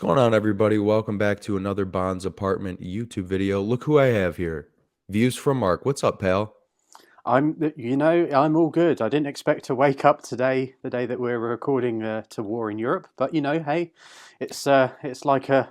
Going on, everybody? Welcome back to another Bond's Apartment YouTube video. Look who I have here. Views from Mark. What's up, pal? I'm all good. I didn't expect to wake up today, the day that we're recording to War in Europe. But hey, it's like a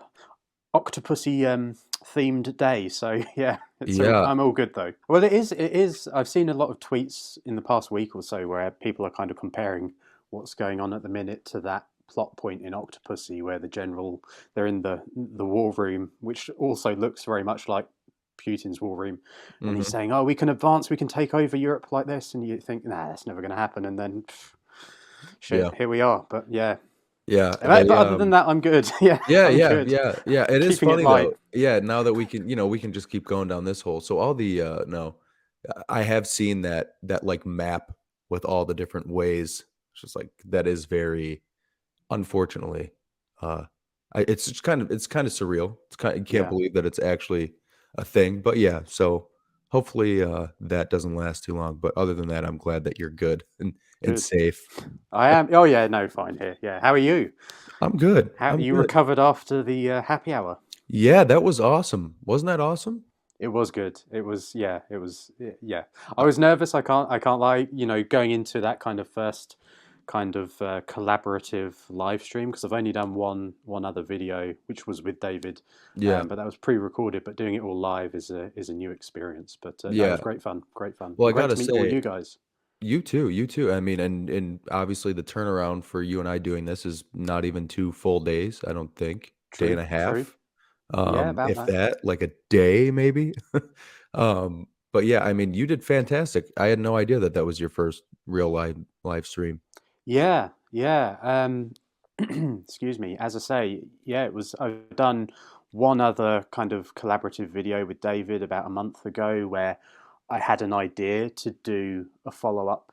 octopusy themed day. So yeah, Yeah, I'm all good though. Well, it is. It is. I've seen a lot of tweets in the past week or so where people are kind of comparing what's going on at the minute to that plot point in Octopussy, where they're in the war room, which also looks very much like Putin's war room, and he's hmm saying, "Oh, we can advance, we can take over Europe like this," and you think, "Nah, that's never going to happen." And then, shit, yeah, here we are. But yeah, yeah. but They, other than that, I'm good. Yeah, yeah, I'm yeah, good. yeah, yeah. It is Keeping it funny light. though. Yeah, now that we can, we can just keep going down this hole. So all the no, I have seen that like map with all the different ways. It's just like that is very unfortunately. Uh, it's just it's kind of surreal. It's kind you can't Yeah, believe that it's actually a thing. But yeah, so hopefully that doesn't last too long. But other than that, I'm glad that you're good and good. safe. I am. Oh yeah, no, fine here. Yeah, how are you? I'm good. How I'm you good. recovered after the happy hour? Yeah, that was awesome. Wasn't that awesome? It was good. It was. Yeah, it was. Yeah, I Uh, was nervous. I can't lie. Going into that kind of first kind of collaborative live stream because I've only done one other video, which was with David, yeah, but that was pre-recorded. But doing it all live is a new experience. But no, it yeah. was great fun. Great fun, Well, and I great gotta to meet all say, you guys. you too, you too. I mean, and obviously the turnaround for you and I doing this is not even 2 full days. I don't think day and True. a True. half. Yeah, about If that. that, like a day maybe. But yeah, I mean, you did fantastic. I had no idea that that was your first real live stream. Yeah. Yeah. Excuse me. As I say, yeah, it was. I've done one other kind of collaborative video with David about a month ago where I had an idea to do a follow-up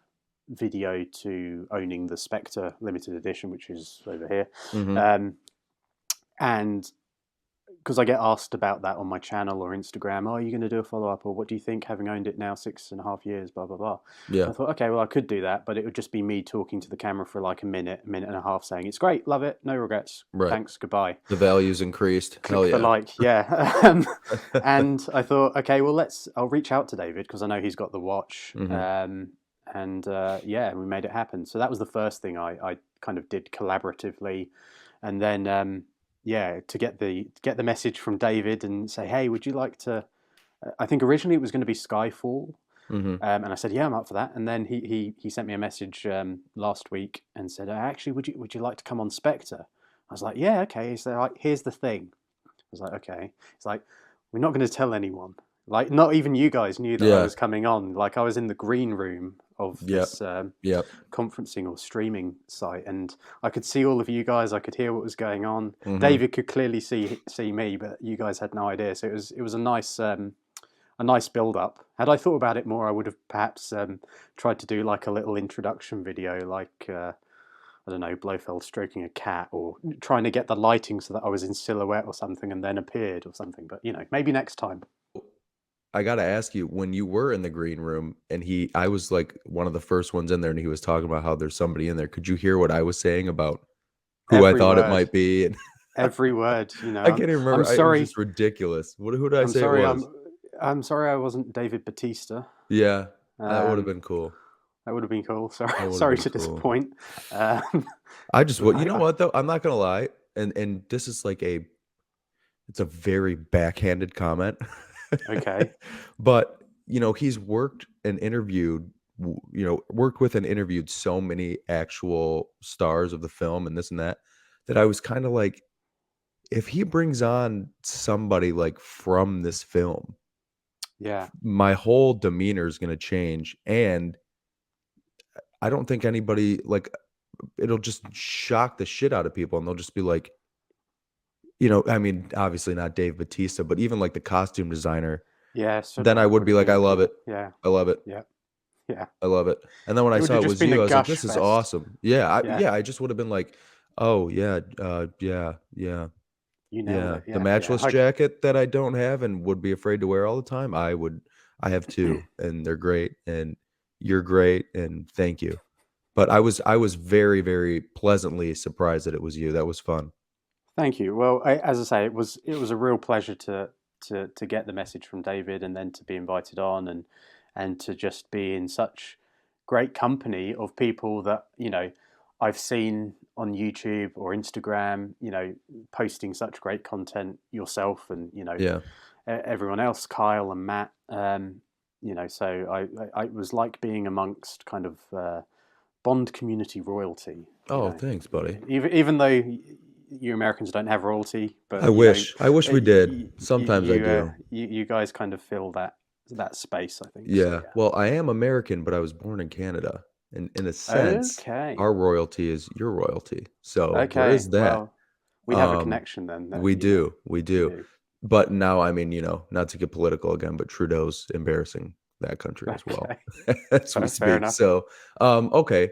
video to owning the Spectre limited edition, which is over here. Mhm. Um, and because I get asked about that on my channel or Instagram, oh, are you going to do a follow up, or what do you think, having owned it now 6.5 years, blah blah blah. Yeah, And I thought, okay, well, I could do that, but it would just be me talking to the camera for like a minute and a half, saying it's great, love it, no regrets, right. thanks, goodbye, The value's increased. Hell click the yeah. like, yeah. And I thought, okay, well, I'll reach out to David because I know he's got the watch, Mhm. and yeah, we made it happen. So that was the first thing I kind of did collaboratively, and then yeah, to get the message from David and say, hey, would you like to? I think originally it was going to be Skyfall, Mhm. and I said, yeah, I'm up for that. And then he sent me a message last week and said, actually, would you like to come on Spectre? I was like, yeah, okay. So like, here's the thing. I was like, okay. It's like, we're not going to tell anyone. Like, not even you guys knew that I Yeah. was coming on. Like, I was in the green room of Yep. this Yep. conferencing or streaming site, and I could see all of you guys. I could hear what was going on. Mhm. David could clearly see me, but you guys had no idea. So it was a nice build up. Had I thought about it more, I would have perhaps tried to do like a little introduction video, like I don't know, Blofeld stroking a cat, or trying to get the lighting so that I was in silhouette or something, and then appeared or something. But maybe next time. I gotta ask you, when you were in the green room and I was like one of the first ones in there and he was talking about how there's somebody in there, could you hear what I was saying about who I Every thought it word, might be? And every word. I can't even I'm remember. It was sorry. just ridiculous. Who did I I'm say it sorry. was? I'm sorry. I wasn't David Batista. Yeah, that would have Um, been cool. that would have been cool. Sorry. That would have Sorry been to cool. disappoint. Um, I just but what you know what though? I'm not gonna lie, and this is like it's a very backhanded comment. okay. But, he's worked and interviewed, worked with and interviewed so many actual stars of the film and this and that, that I was kinda like, if he brings on somebody, like, from this film, Yeah. my whole demeanor is gonna change, and I don't think anybody like, it'll just shock the shit out of people, and they'll just be like, I mean, obviously not Dave Bautista, but even, like, the costume designer, Yeah. Sort then of I like would would be have like, "I been love it. cool. Yeah. I love it. Yeah. Yeah. I love it." And then when I It would saw have it just was been a you, I was like, gush "This is fest. awesome." Yeah, Yeah. I just would have been like, "Oh, yeah, yeah, yeah, You nailed yeah." it. The Yeah. Yeah. matchless jacket that I don't have and would be afraid to wear all the time, I have 2, and they're great, and you're great, and thank you. But I was very, very pleasantly surprised that it was you. That was fun. Thank you. Well, as I say, it was a real pleasure to get the message from David, and then to be invited on, and to just be in such great company of people that I've seen on YouTube or Instagram, posting such great content yourself, and Yeah. everyone else, Kyle and Matt. So I it was like being amongst kind of Bond community royalty. Oh, thanks, buddy. Even though you Americans don't have royalty, I but wish. I wish we did. you Sometimes I do. you guys kind of fill that space, I think. So Yeah. Well, I am American, but I was born in Canada. And in a yeah. sense, Okay. our royalty is your royalty. So there Okay. is that. Well, we have a Um, connection then. That we do. We we do. do. But now, I mean, not to get political again, but Trudeau's embarrassing that country as well Okay. as we Fair speak. enough. So, okay.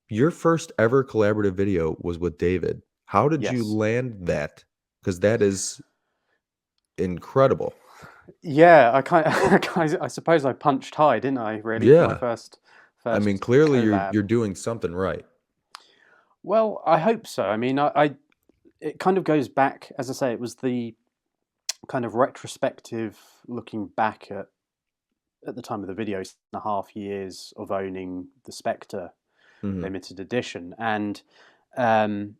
Your first ever collaborative video was with David. How did you Yes. land that? Because that is incredible. Yeah. I suppose I punched high, didn't I? Really, for my Yeah. first I mean, first clearly collab. you're doing something right. Well, I hope so. I mean, it kind of goes back, as I say, it was the kind of retrospective looking back at the time of the video, 6.5 years of owning the Spectre Mhm. limited edition, and um,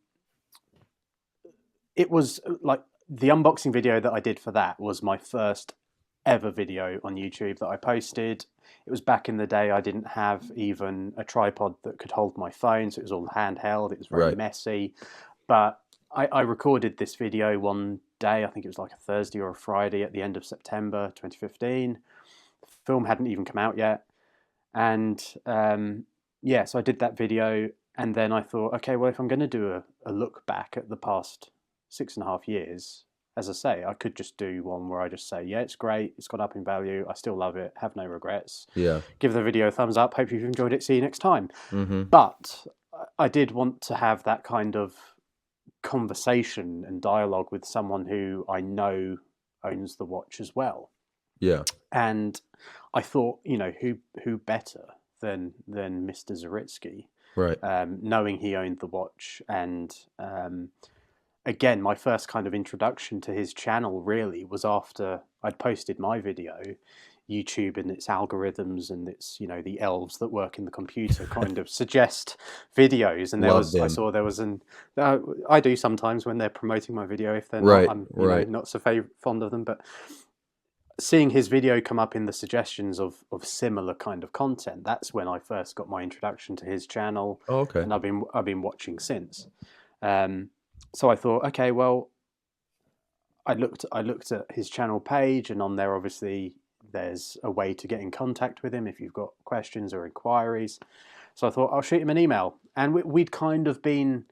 it was like the unboxing video that I did for that was my first ever video on YouTube that I posted. It was back in the day I didn't have even a tripod that could hold my phone, so it was all handheld. It was very Right. messy, but I recorded this video one day. I think it was like a Thursday or a Friday at the end of September 2015. The film hadn't even come out yet, and yeah, so I did that video, and then I thought, okay, well, if I'm going to do a look back at the past 6.5 years, as I say, I could just do one where I just say, yeah, it's great, it's gone up in value, I still love it, have no regrets, Yeah. give the video a thumbs up, hope you've enjoyed it, see you next time. Mhm. But I did want to have that kind of conversation and dialogue with someone who I know owns the watch as well. Yeah. And I thought, who better than Mr. Zaritsky, Right. knowing he owned the watch, and again, my first kind of introduction to his channel really was after I'd posted my video. YouTube and its algorithms and its the elves that work in the computer kind of suggest videos, and Loved I him. saw there was an I do sometimes when they're promoting my video, if they're not, Right. I'm Right. not so fond of them, but seeing his video come up in the suggestions of similar kind of content, that's when I first got my introduction to his channel, Oh, okay. and I've been watching since. So I thought, okay, well, I looked at his channel page, and on there, obviously, there's a way to get in contact with him if you've got questions or inquiries. So I thought I'll shoot him an email, and we'd kind of been,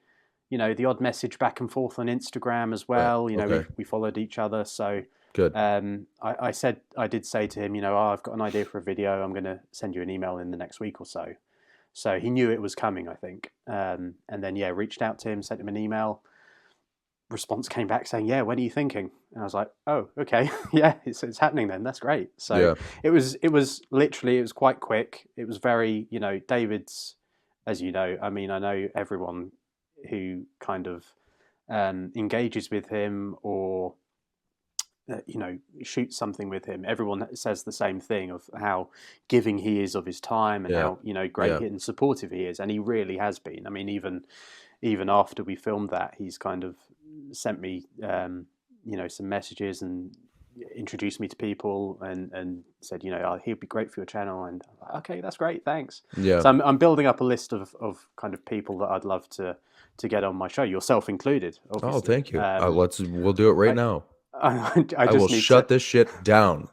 the odd message back and forth on Instagram as Right. well. Okay. We followed each other, so Good. I did say to him, oh, I've got an idea for a video. I'm going to send you an email in the next week or so. So he knew it was coming, I think. And then, yeah, reached out to him, sent him an email. Response came back saying, yeah, when are you thinking? And I was like, oh, okay. Yeah, it's happening then. That's great. So Yeah. it was literally, it was quite quick. It was very, David's, as you know, I mean, I know everyone who kind of engages with him or shoot something with him, everyone says the same thing of how giving he is of his time, and Yeah. how great Yeah. and supportive he is, and he really has been. I mean, even after we filmed that, he's kind of sent me some messages and introduced me to people, and said, oh, he'd be great for your channel, and okay, that's great, thanks. Yeah. So I'm building up a list of kind of people that I'd love to get on my show, yourself included, Oh, obviously. thank you. We'll do it right I, now. I I will just need to. shut this shit down.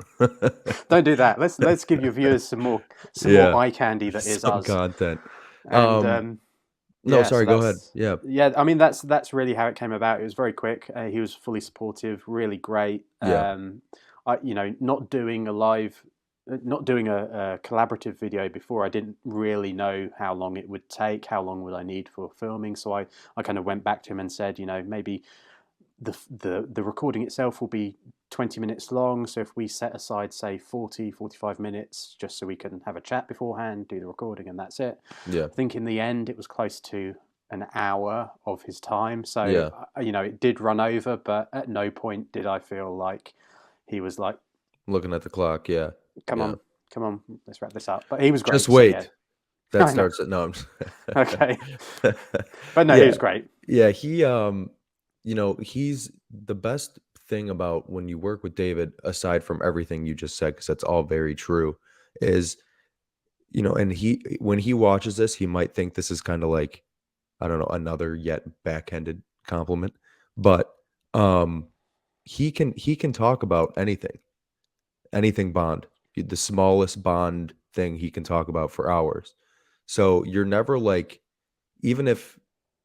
Don't do that. Let's give your viewers some more Yeah. eye candy that is Some us. content. And No, yeah, so sorry, go ahead. Yeah. I mean, that's really how it came about. It was very quick. He was fully supportive, really great. Yeah. Not doing a collaborative video before, I didn't really know how long it would take, how long would I need for filming. So I kind of went back to him and said, maybe the recording itself will be 20 minutes long. So if we set aside, say, 45 minutes just so we can have a chat beforehand, do the recording, and that's it. Yeah. I think in the end it was close to an hour of his time. So, Yeah. it did run over, but at no point did I feel like he was like, Looking at the clock. Yeah. come Yeah. on, come on, let's wrap this up. But he was Just great. So, yeah, wait. That I know. starts at no. Okay. But no, he Yeah. was great. Yeah. He's the best thing about when you work with David, aside from everything you just said, because that's all very true, is, and when he watches this, he might think this is kind of like, I don't know, another yet backhanded compliment, but um he can talk about anything Bond. The smallest Bond thing he can talk about for hours. So you're never like, even if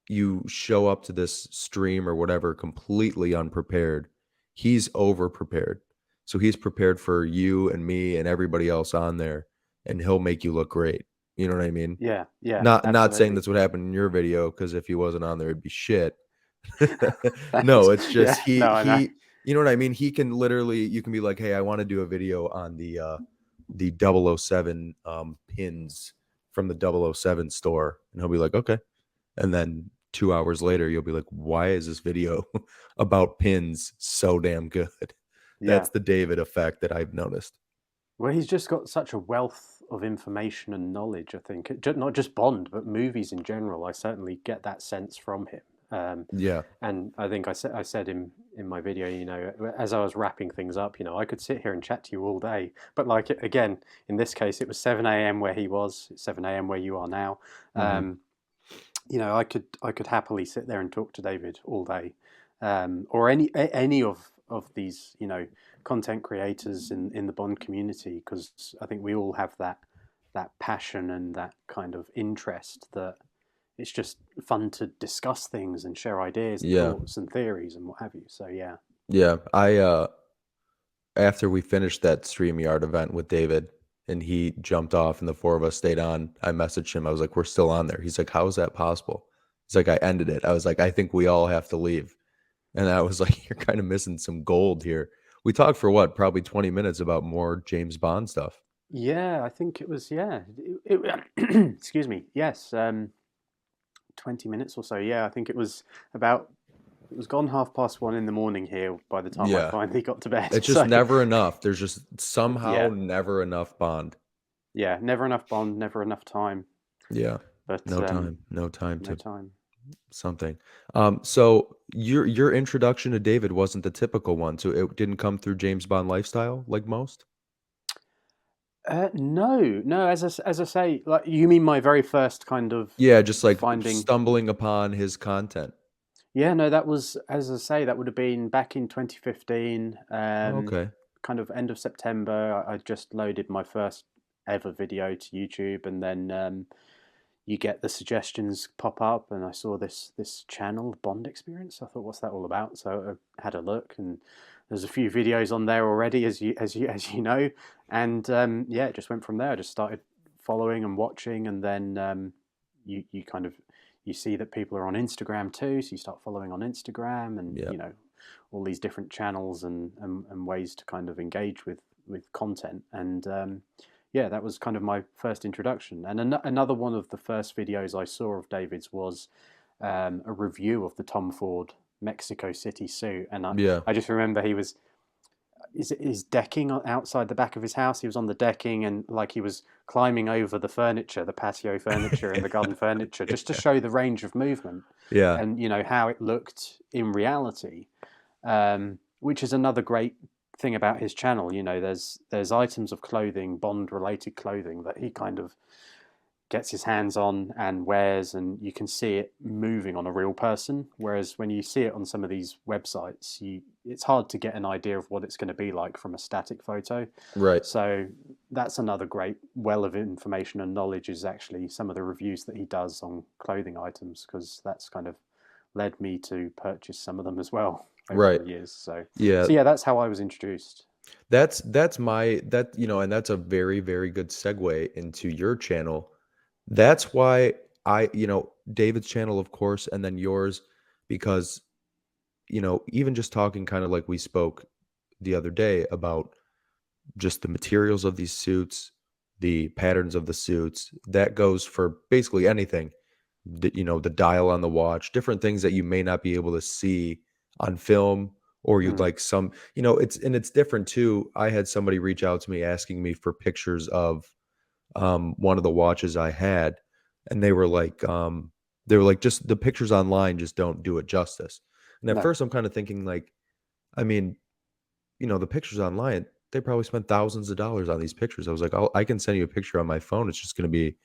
you show up to this stream or whatever completely unprepared, he's over prepared. So he's prepared for you and me and everybody else on there, and he'll make you look great. You know what I mean? Yeah, yeah, Not saying absolutely. that's what happened in your video, because if he wasn't on there, it'd be shit. Thanks. No, it's just Yeah, no, I know. you know what I mean? He can literally, you can be like, "Hey, I wanna do a video on the 007, pins from the 007 store," and he'll be like, "Okay." And then 2 hours later, you'll be like, "Why is this video about pins so damn good?" Yeah. That's the David effect that I've noticed. Well, he's just got such a wealth of information and knowledge, I think. Not just Bond, but movies in general. I certainly get that sense from him. Yeah. And I think I said in my video, as I was wrapping things up, I could sit here and chat to you all day. But like again, in this case, it was 7 a.m. where he was, it's 7 a.m. where you are now. Mhm. Um, I could happily sit there and talk to David all day, or any of these content creators in the Bond community, because I think we all have that passion and that kind of interest that it's just fun to discuss things and share ideas and Yeah. thoughts and theories and what have you. So yeah, Yeah. After we finished that StreamYard event with David and he jumped off and the 4 of us stayed on, I messaged him. I was like, "We're still on there." He's like, "How is that possible?" He's like, "I ended it." I was like, "I think we all have to leave." And I was like, "You're kind of missing some gold here." We talked for what, probably 20 minutes about more James Bond stuff. yeah, I think it was excuse me, yes, 20 minutes or so. Yeah, I think it was gone 1:30 in the morning here by the time I Yeah. finally got to bed. It's just So never enough. There's just somehow yeah, never enough Bond. yeah, never enough Bond, never enough time, Yeah. but No time no to time. something. So your introduction to David wasn't the typical one. So it didn't come through James Bond lifestyle like most? No, no. As I say, like you mean my very first kind of Yeah, just like finding. stumbling upon his content. Yeah, no, that was, as I say, that would have been back in 2015, Oh, okay. kind of end of September. I just loaded my first ever video to YouTube, and then you get the suggestions pop up, and I saw this channel, Bond Experience. I thought, what's that all about? So I had a look, and there's a few videos on there already, as you know, and yeah, it just went from there. I just started following and watching, and then you kind of you see that people are on Instagram too, so you start following on Instagram, and Yeah. all these different channels and ways to kind of engage with content, and yeah, that was kind of my first introduction. And another one of the first videos I saw of David's was a review of the Tom Ford Mexico City suit, and I, Yeah. I just remember he was his decking outside the back of his house. He was on the decking and like he was climbing over the furniture, the patio furniture and the garden furniture, just to show the range of movement Yeah. and how it looked in reality. Which is another great thing about his channel. There's items of clothing, Bond related clothing that he kind of gets his hands on and wears, and you can see it moving on a real person. Whereas when you see it on some of these websites, it's hard to get an idea of what it's going to be like from a static photo. Right. So that's another great well of information and knowledge, is actually some of the reviews that he does on clothing items, because that's kind of led me to purchase some of them as well over Right. the years. So Yeah. so yeah, that's how I was introduced. That's my that and that's a very, very good segue into your channel. That's why David's channel, of course, and then yours, because even just talking kind of like we spoke the other day about just the materials of these suits, the patterns of the suits, that goes for basically anything. the dial on the watch, different things that you may not be able to see on film, or you'd Mm, like some, it's different too. I had somebody reach out to me asking me for pictures of one of the watches I had, and they were like, just the pictures online just don't do it justice. And at no. first I'm kind of thinking like, I mean, the pictures online, they probably spent thousands of dollars on these pictures. I was like, I can send you a picture on my phone. It's just going to be,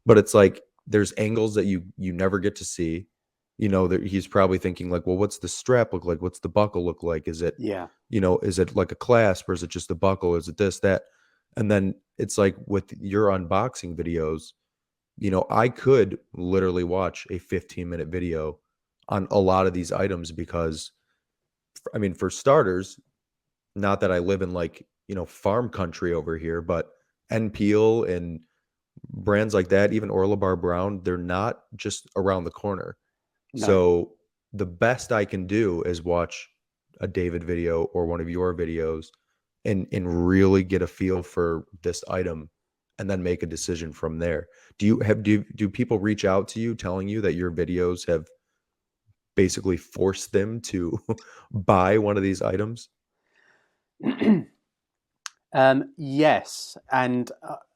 but it's like there's angles that you never get to see. That he's probably thinking like, well, what's the strap look like? What's the buckle look like? Yeah. Is it like a clasp, or is it just a buckle? Is it this, that? And then it's like with your unboxing videos, I could literally watch a 15-minute video on a lot of these items because, I mean, for starters, not that I live in like, farm country over here, but NPeel and brands like that, even Orla Bar Brown, they're not just around the corner. No. So the best I can do is watch a David video or one of your videos and really get a feel for this item and then make a decision from there. Do people reach out to you telling you that your videos have basically forced them to buy one of these items? Yes, and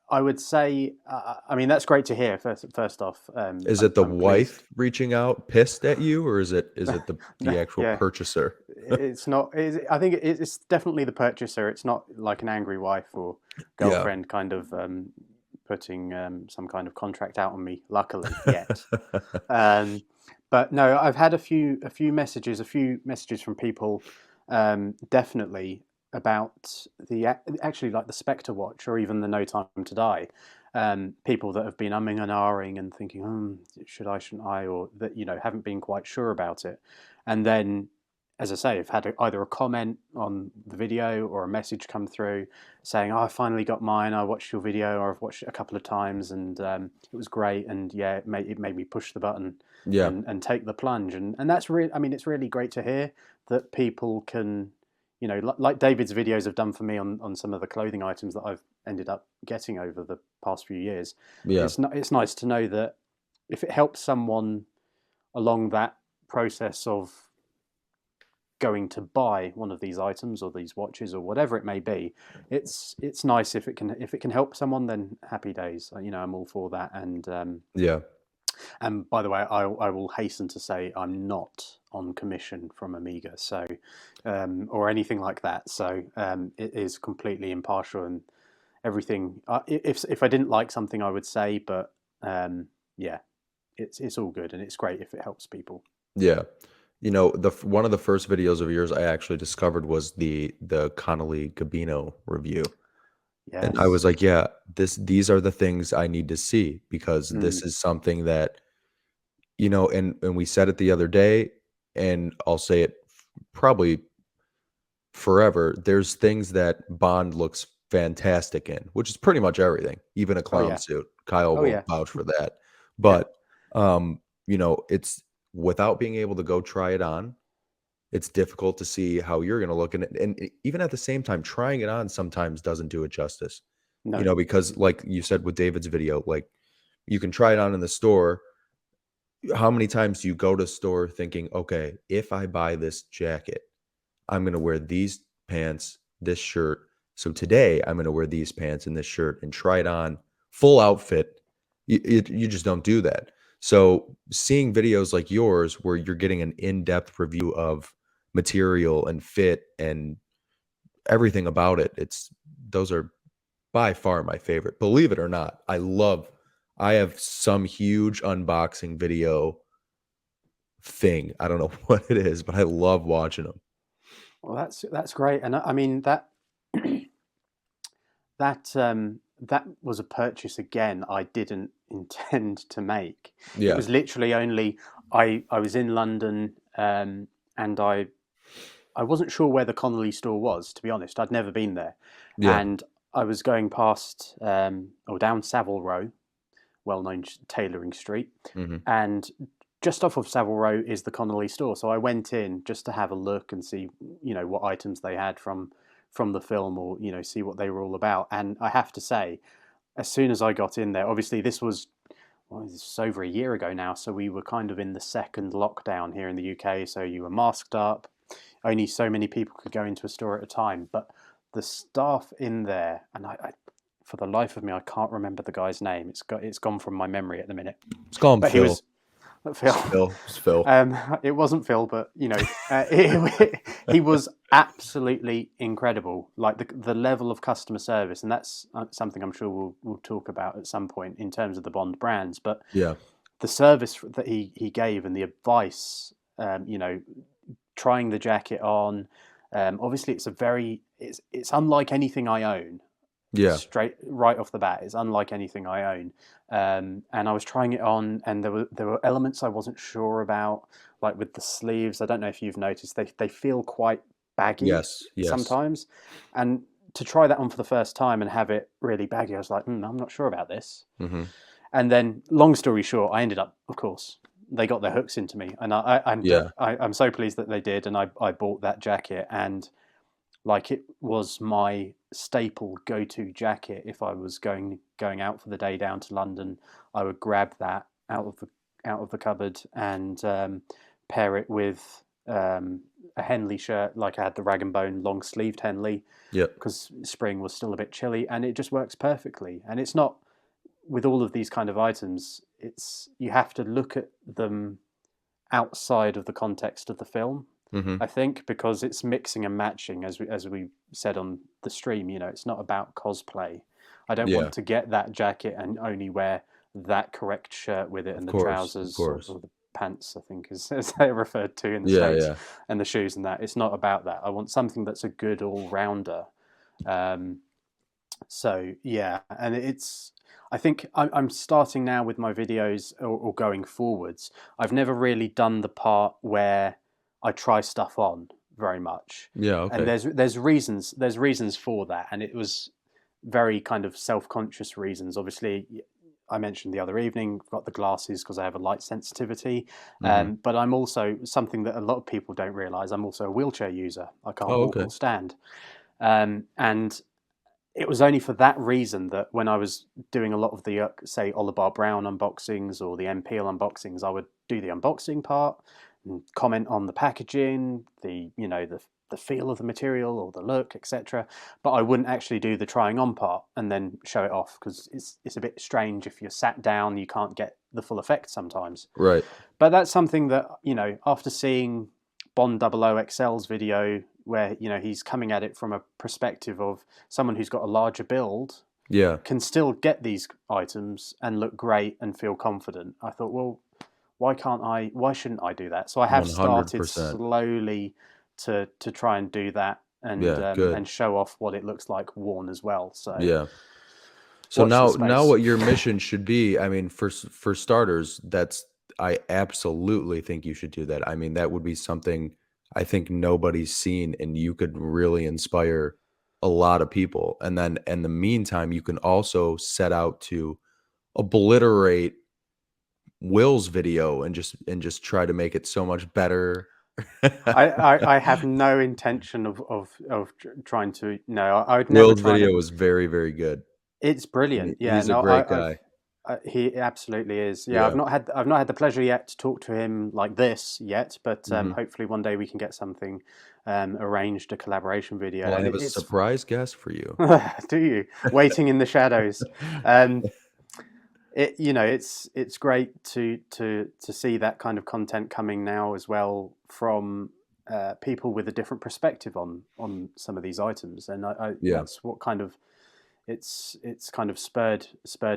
I would say, I mean, that's great to hear. First off, Is it the I'm pleased. wife reaching out pissed at you, or is it the No, the actual yeah, purchaser? it's not. I think it's definitely the purchaser. It's not like an angry wife or Yeah. girlfriend kind of putting some kind of contract out on me. Luckily, yet. Um, but no, I've had a few messages from people, definitely about actually like the Spectre Watch or even the No Time to Die. People that have been umming and ahhing and thinking, should I, shouldn't I, or that haven't been quite sure about it, and then, as I say, I've had either a comment on the video or a message come through saying, "Oh, I finally got mine. I watched your video, or I've watched it a couple of times, and it was great. And yeah, it made me push the button Yeah. and take the plunge." And that's really, I mean, it's really great to hear that people can, like David's videos have done for me on some of the clothing items that I've ended up getting over the past few years. Yeah. It's nice to know that if it helps someone along that process of going to buy one of these items or these watches or whatever it may be, it's nice if it can help someone. Then happy days. I'm all for that. Yeah. And by the way, I will hasten to say I'm not on commission from Amiga, so or anything like that. So it is completely impartial and everything. If I didn't like something, I would say, but yeah, it's all good and it's great if it helps people. Yeah. One of the first videos of yours I actually discovered was the Connolly Gabino review. And I was Yes. like, yeah, these are the things I need to see because this Mm. is something that, and we said it the other day, and I'll say it probably forever. There's things that Bond looks fantastic in, which is pretty much everything, even a Oh clown yeah. suit. Kyle Oh will yeah. vouch for that. Yeah. But it's without being able to go try it on, it's difficult to see how you're gonna look in it, and even at the same time, trying it on sometimes doesn't do it justice, No. because like you said with David's video, like, you can try it on in the store. How many times do you go to a store thinking, "Okay, if I buy this jacket, I'm gonna wear these pants, this shirt. So today I'm gonna wear these pants and this shirt and try it on full outfit." You just don't do that. So seeing videos like yours where you're getting an in-depth review of material and fit and everything about it, those are by far my favorite. Believe it or not, I have some huge unboxing video thing. I don't know what it is, but I love watching them. Well, that's great, and I mean that was a purchase again I didn't intend to make. It Yeah. was literally only I was in London, and I wasn't sure where the Connolly store was, to be honest. I'd never been there, Yeah. and I was going past or down Savile Row, well-known tailoring street, Mhm. and just off of Savile Row is the Connolly store. So I went in just to have a look and see, what items they had from the film, or see what they were all about. And I have to say, as soon as I got in there, obviously this was well, it's over a year ago now. So we were kind of in the second lockdown here in the UK. So you were masked up. Only so many people could go into a store at a time. But the staff in there, and for the life of me, I can't remember the guy's name. It's gone from my memory at the minute. Let's call him But he Phil. was Phil. It's Phil. It wasn't Phil, but he was absolutely incredible. Like the level of customer service, and that's something I'm sure we'll talk about at some point in terms of the Bond brands. But Yeah. the service that he gave and the advice, trying the jacket on. Obviously, it's unlike anything I own. Yeah. Straight right off the bat, it's unlike anything I own. And I was trying it on, and there were elements I wasn't sure about, like with the sleeves. I don't know if you've noticed they feel quite baggy Yes. sometimes, and to try that on for the first time and have it really baggy, I was like, I'm not sure about this. Mm-hmm. And then, long story short, I ended up, of course, they got their hooks into me, and I'm so pleased that they did, and I bought that jacket, and like it was my staple go-to jacket. If I was going out for the day down to London, I would grab that out of the cupboard and pair it with a Henley shirt, like I had the rag and bone long sleeved Henley, Yep. because spring was still a bit chilly, and it just works perfectly. And it's not, with all of these kind of items, it's, you have to look at them outside of the context of the film, Mm-hmm. I think, because it's mixing and matching, as we said on the stream. It's not about cosplay. I don't Yeah. want to get that jacket and only wear that correct shirt with it, and the Of trousers course. or the pants, I think, as they're referred to in the Yeah. States, Yeah. and the shoes and that. It's not about that. I want something that's a good all rounder. So yeah, and I think I'm starting now with my videos, or going forwards. I've never really done the part where I try stuff on very much, Yeah. and Okay. there's reasons for that, and it was very kind of self-conscious reasons. Obviously, I mentioned the other evening, I've got the glasses because I have a light sensitivity, Mm-hmm. but I'm also, something that a lot of people don't realize, I'm also a wheelchair user. I can't Oh, walk okay. or stand, and it was only for that reason that when I was doing a lot of the, say, Oliver Brown unboxings or the MPL unboxings, I would do the unboxing part and comment on the packaging, the feel of the material or the look, etc. But I wouldn't actually do the trying on part and then show it off, because it's a bit strange if you're sat down, you can't get the full effect sometimes. Right. But that's something that, after seeing Bond 00XL's video, where he's coming at it from a perspective of someone who's got a larger build, Yeah. can still get these items and look great and feel confident. I thought, well, why shouldn't I do that? So I have started 100%. slowly to try and do that, Yeah. Good. and show off what it looks like worn as well. So Yeah. So watch the now space. what your mission should be, I mean, for starters, I absolutely think you should do that. I mean, that would be something I think nobody's seen, and you could really inspire a lot of people. And then in the meantime, you can also set out to obliterate Will's video and just try to make it so much better. I have no intention of trying to. No, I would never Will's try and. video was very, very good. It's brilliant. Yeah, He's a no, great guy. he absolutely is. Yeah, Yeah. I've not had the pleasure yet to talk to him like this yet, but Mhm. hopefully one day we can get something arranged, a collaboration video. Well, I And have a it's surprise guest for you. do you waiting in the shadows? Um, it's great to see that kind of content coming now as well from people with a different perspective on some of these items, and Yeah. that's what kind of it's kind of spurred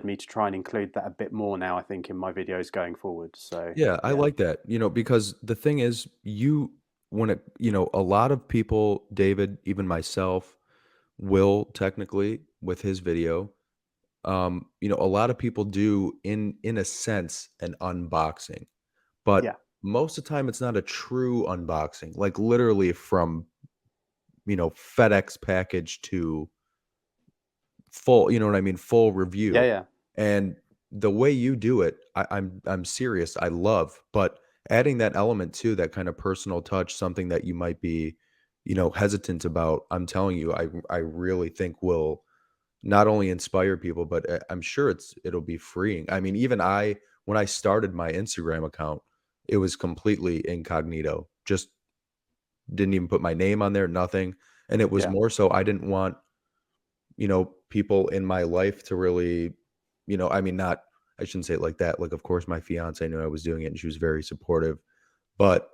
me to try and include that a bit more now, I think, in my videos going forward. So Yeah, I yeah, like that, because the thing is, a lot of people, David, even myself, Will, technically, with his video, a lot of people do, in a sense, an unboxing, but yeah, most of the time it's not a true unboxing, like literally from, FedEx package to full, you know what I mean, full yeah, review. yeah, And the way you do it, I'm serious, I love, but adding that element to that kind of personal touch, something that you might be, hesitant about, I'm telling you, I really think will not only inspire people, but I'm sure it'll be freeing. I mean, even when I started my Instagram account, it was completely incognito. Just didn't even put my name on there, nothing. And it was Yeah, more so I didn't want, people in my life to really, I mean, not, I shouldn't say it like that. Like, of course, my fiance knew I was doing it and she was very supportive. But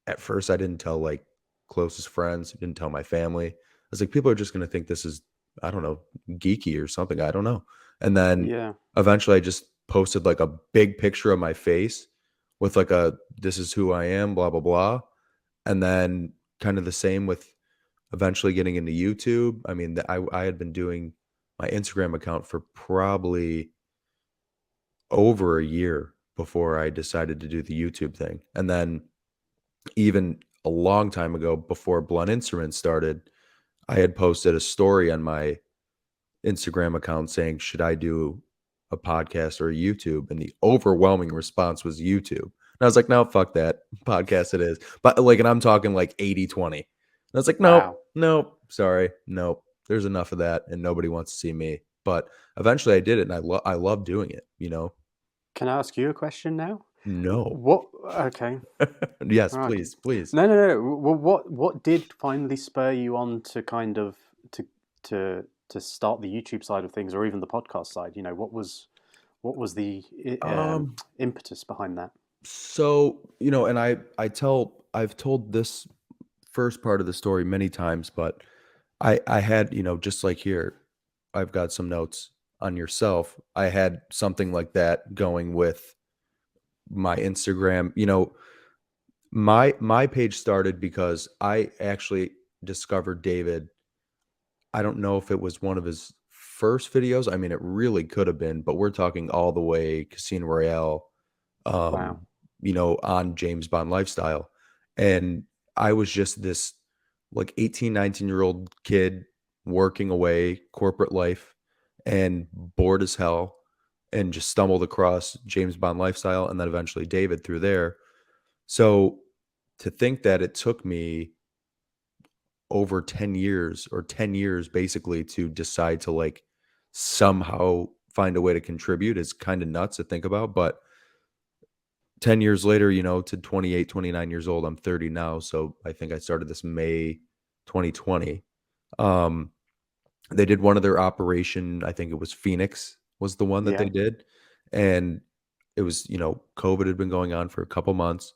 at first, I didn't tell like closest friends, didn't tell my family. I was like, people are just going to think this is, I don't know, geeky or something. I don't know. And then yeah, eventually I just posted like a big picture of my face with like this is who I am, blah, blah, blah. And then kind of the same with eventually getting into YouTube. I mean, I had been doing my Instagram account for probably over a year before I decided to do the YouTube thing. And then even a long time ago, before Blunt Instruments started, I had posted a story on my Instagram account saying, "Should I do a podcast or a YouTube?" And the overwhelming response was YouTube. And I was like, "No, fuck that. Podcast it is." But like, and I'm talking like 80-20. And I was like, "Nope, wow. nope, sorry, nope. There's enough of that, and nobody wants to see me." But eventually I did it, and I love doing it. Can I ask you a question now? No. What? Okay, Yes, right. please, please. No, no, no. Well, what did finally spur you on to kind of to start the YouTube side of things, or even the podcast side? What was the Um, impetus behind that? so, and I've told this first part of the story many times, but I had, just like here, I've got some notes on yourself. I had something like that going with my Instagram. My page started because I actually discovered David. I don't know if it was one of his first videos. I mean, it really could have been, but we're talking all the way Casino Royale, Wow. on James Bond lifestyle. And I was just this like 18, 19-year-old kid working away corporate life and bored as hell and just stumbled across James Bond lifestyle and then eventually David through there. So to think that it took me over 10 years or 10 years basically to decide to like somehow find a way to contribute is kind of nuts to think about. But 10 years later, to 28, 29 years old, I'm 30 now. So I think I started this May 2020. Um, they did one of their operation, I think it was Phoenix was the one that they Yeah. did. And it was, COVID had been going on for a couple months.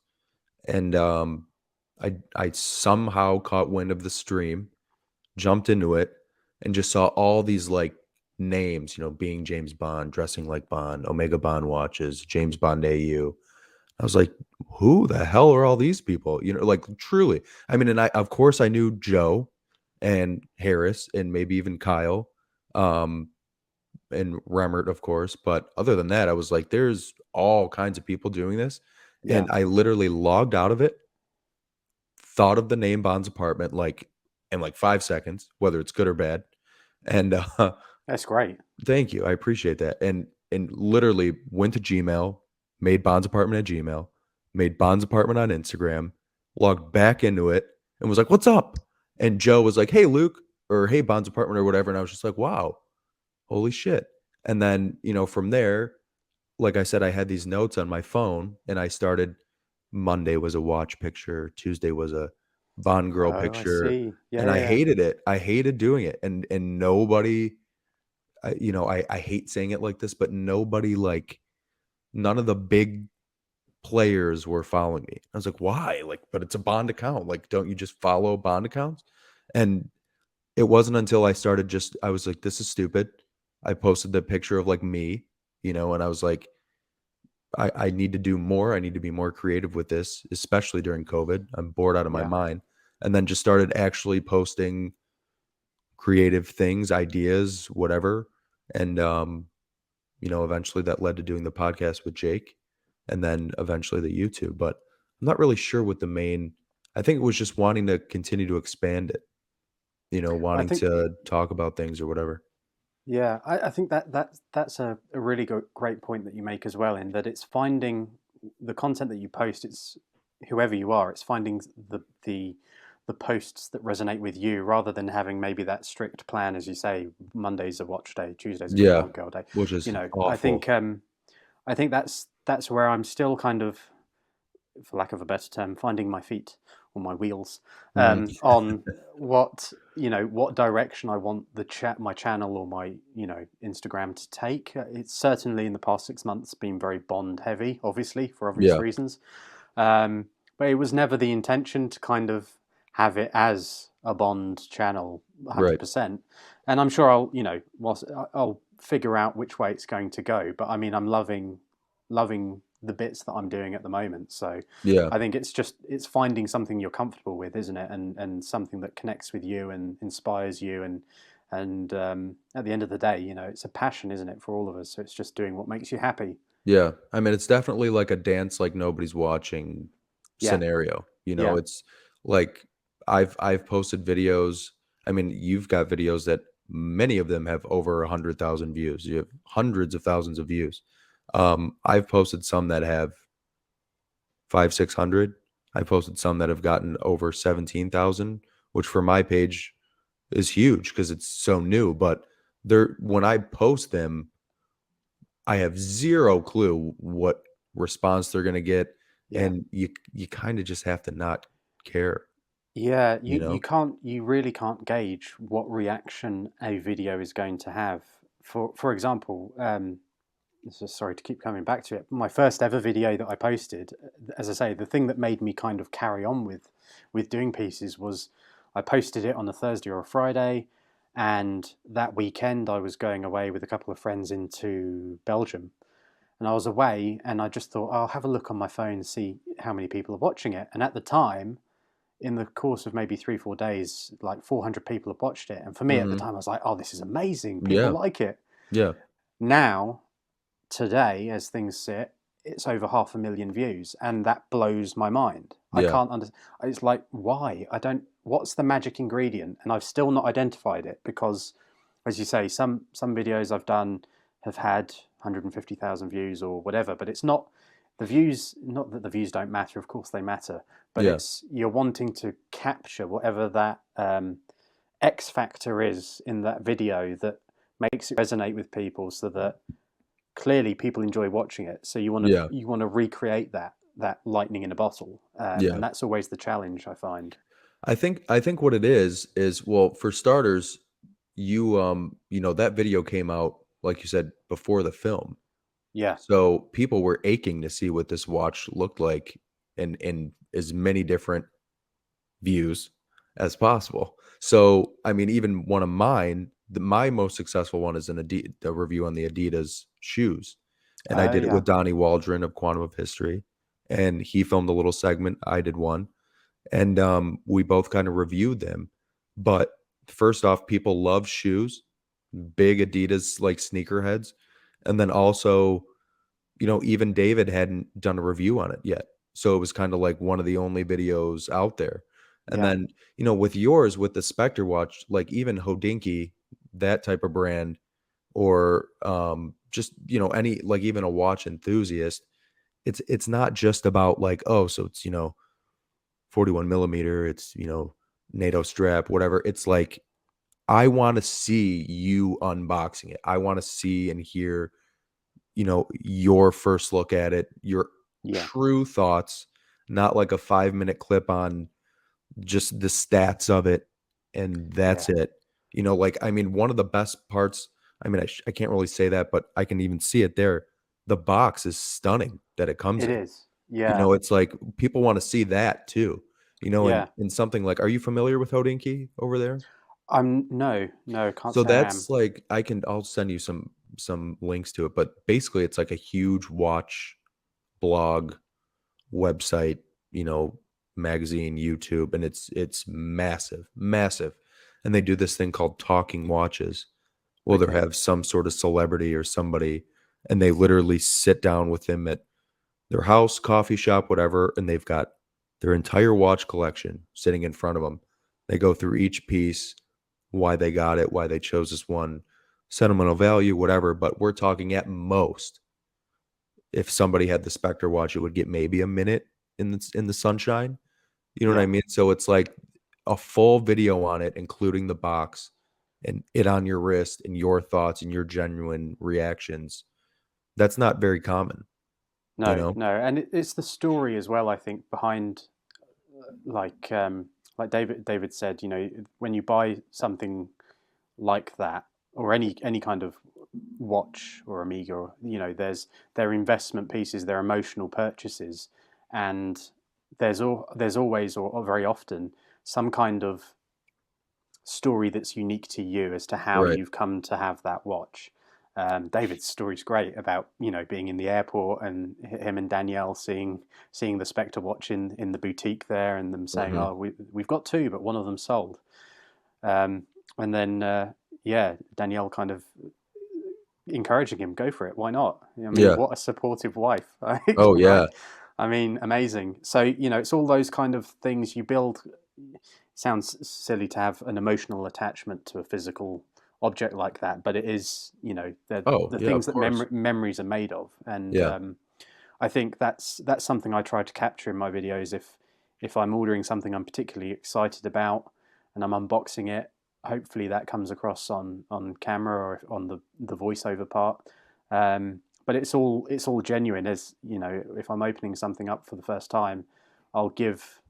And I somehow caught wind of the stream, jumped into it, and just saw all these like names, being James Bond, dressing like Bond, Omega Bond watches, James Bond AU. I was like, "Who the hell are all these people?" Like truly. I mean, and of course I knew Joe and Harris and maybe even Kyle, um, and Remmert, of course. But other than that, I was like, there's all kinds of people doing this. Yeah. And I literally logged out of it, thought of the name Bond's apartment like in like 5 seconds, whether it's good or bad. And That's great. thank you. I appreciate that. And literally went to Gmail, made Bond's apartment at Gmail, made Bond's apartment on Instagram, logged back into it, and was like, "What's up?" And Joe was like, "Hey, Luke," or "Hey, Bond's apartment," or whatever. And I was just like, "Wow, holy shit!" And then from there, like I said, I had these notes on my phone, and I started. Monday was a watch picture. Tuesday was a Bond girl Oh, I picture, see. Yeah, and I yeah, hated it. I hated doing it, and nobody I hate saying it like this, but nobody like none of the big players were following me. I was like, "Why?" Like, but it's a Bond account. Like, don't you just follow Bond accounts? And it wasn't until I was like, "This is stupid." I posted the picture of like me, and I was like, I need to do more. I need to be more creative with this, especially during COVID. I'm bored out of my yeah. mind. And then just started actually posting creative things, ideas, whatever. And eventually that led to doing the podcast with Jake and then eventually the YouTube. But I'm not really sure what the main I think it was just wanting to continue to expand it, I wanting think to talk about things or whatever. Yeah, I think that's a really great point that you make as well. In that it's finding the content that you post. It's whoever you are. It's finding the the posts that resonate with you, rather than having maybe that strict plan, as you say, Monday's a watch day, Tuesday's a Yeah, content girl day. which is I awful. think that's where I'm still kind of, for lack of a better term, finding my feet or my wheels Mhm. on what direction I want my channel or my Instagram to take. It's certainly in the past 6 months been very Bond heavy, obviously for obvious Yeah, reasons, but it was never the intention to kind of have it as a Bond channel right. 100%. And I'm sure I'll figure out which way it's going to go. But I mean, I'm loving the bits that I'm doing at the moment. So Yeah, I think it's finding something you're comfortable with, isn't it? And something that connects with you and inspires you. And at the end of the day, it's a passion, isn't it, for all of us? So it's just doing what makes you happy. yeah. I mean, it's definitely like a dance like nobody's watching Yeah, scenario. yeah, It's like I've posted videos. I mean, you've got videos that many of them have over 100,000 views. You have hundreds of thousands of views. I've posted some that have five, 600. I posted some that have gotten over 17,000, which for my page is huge because it's so new. But when I post them, I have zero clue what response they're gonna get, yeah. and you kinda just have to not care, Yeah, you you know? can't, you really can't gauge what reaction a video is going to have. For example, sorry to keep coming back to it. My first ever video that I posted, as I say, the thing that made me kind of carry on with doing pieces was I posted it on a Thursday or a Friday, and that weekend I was going away with a couple of friends into Belgium, and I was away, and I just thought, I'll have a look on my phone and see how many people are watching it. And at the time, in the course of maybe 3 4 days, like 400 people have watched it. And for me at the Mhm. time, I was like, oh, this is amazing. People Yeah, like it. yeah, Now, today, as things sit, it's over 500,000 views, and that blows my mind. I yeah, can't understand. It's like, why? I don't. What's the magic ingredient? And I've still not identified it because, as you say, some videos I've done have had 150,000 views or whatever, but it's not the views. Not that the views don't matter. Of course they matter, but yeah, it's you're wanting to capture whatever that X factor is in that video that makes it resonate with people, so that clearly people enjoy watching it. So yeah, you want to recreate that lightning in a bottle, yeah. and that's always the challenge I find. I think what it is, well, for starters, that video came out, like you said, before the film. Yeah, So, people were aching to see what this watch looked like in as many different views as possible. So, I mean, even one of mine, my most successful one is a review on the Adidas shoes, and I did it yeah, with Donnie Waldron of Quantum of History, and he filmed a little segment. I did one, and we both kind of reviewed them. But first off, people love shoes, big Adidas like sneakerheads, and then also even David hadn't done a review on it yet. So it was kind of like one of the only videos out there. And yeah, then, with yours, with the Spectre Watch, like even Hodinky, that type of brand, or just, any like even a watch enthusiast, it's not just about like, oh, so it's, 41 millimeter, it's, NATO strap, whatever. It's like I want to see you unboxing it. I want to see and hear your first look at it, your yeah, true thoughts, not like a 5-minute clip on just the stats of it, and yeah. that's it. Like, I mean, one of the best parts, I mean, I can't really say that, but I can even see it there. The box is stunning that it comes It in. is. Yeah, It's like people wanna see that too, and yeah. something like, are you familiar with Hodinkee over there? I'm no, no, can't So say I am. that's like I'll send you some links to it, but basically it's like a huge watch blog, website, you know, magazine, YouTube, and it's massive, massive. And they do this thing called talking watches. Well, they Okay. have some sort of celebrity or somebody, and they literally sit down with them at their house, coffee shop, whatever, and they've got their entire watch collection sitting in front of them. They go through each piece, why they got it, why they chose this one, sentimental value, whatever. But we're talking at most, if somebody had the Spectre watch, it would get maybe a minute in the sunshine. You know what I Yeah, mean? So it's like a full video on it, including the box and it on your wrist and your thoughts and your genuine reactions, that's not very common, you No, know? no, and it's the story as well. I think behind, like like David said, you know, when you buy something like that, or any kind of watch or Amiga, or, you know, their investment pieces, their emotional purchases, and there's always, or very often, some kind of story that's unique to you as to how Right. you've come to have that watch. David's story's great about, you know, being in the airport and him and Danielle seeing the Spectre watch in the boutique there, and them saying, Mhm. "Oh, we've got two, but one of them sold." Um, and then yeah, Danielle kind of encouraging him, "Go for it, why not?" I mean, Yeah. what a supportive wife, Oh, right? yeah. I mean, amazing. So, you know, it's all those kind of things you build. Sounds silly to have an emotional attachment to a physical object like that, but it is, you know, Oh, the yeah, things of that course. memories are made of. And Yeah. I think that's something I try to capture in my videos. If I'm ordering something I'm particularly excited about and I'm unboxing it, hopefully that comes across on camera or on the voiceover part. But it's all genuine. As you know, if I'm opening something up for the first time, I'll give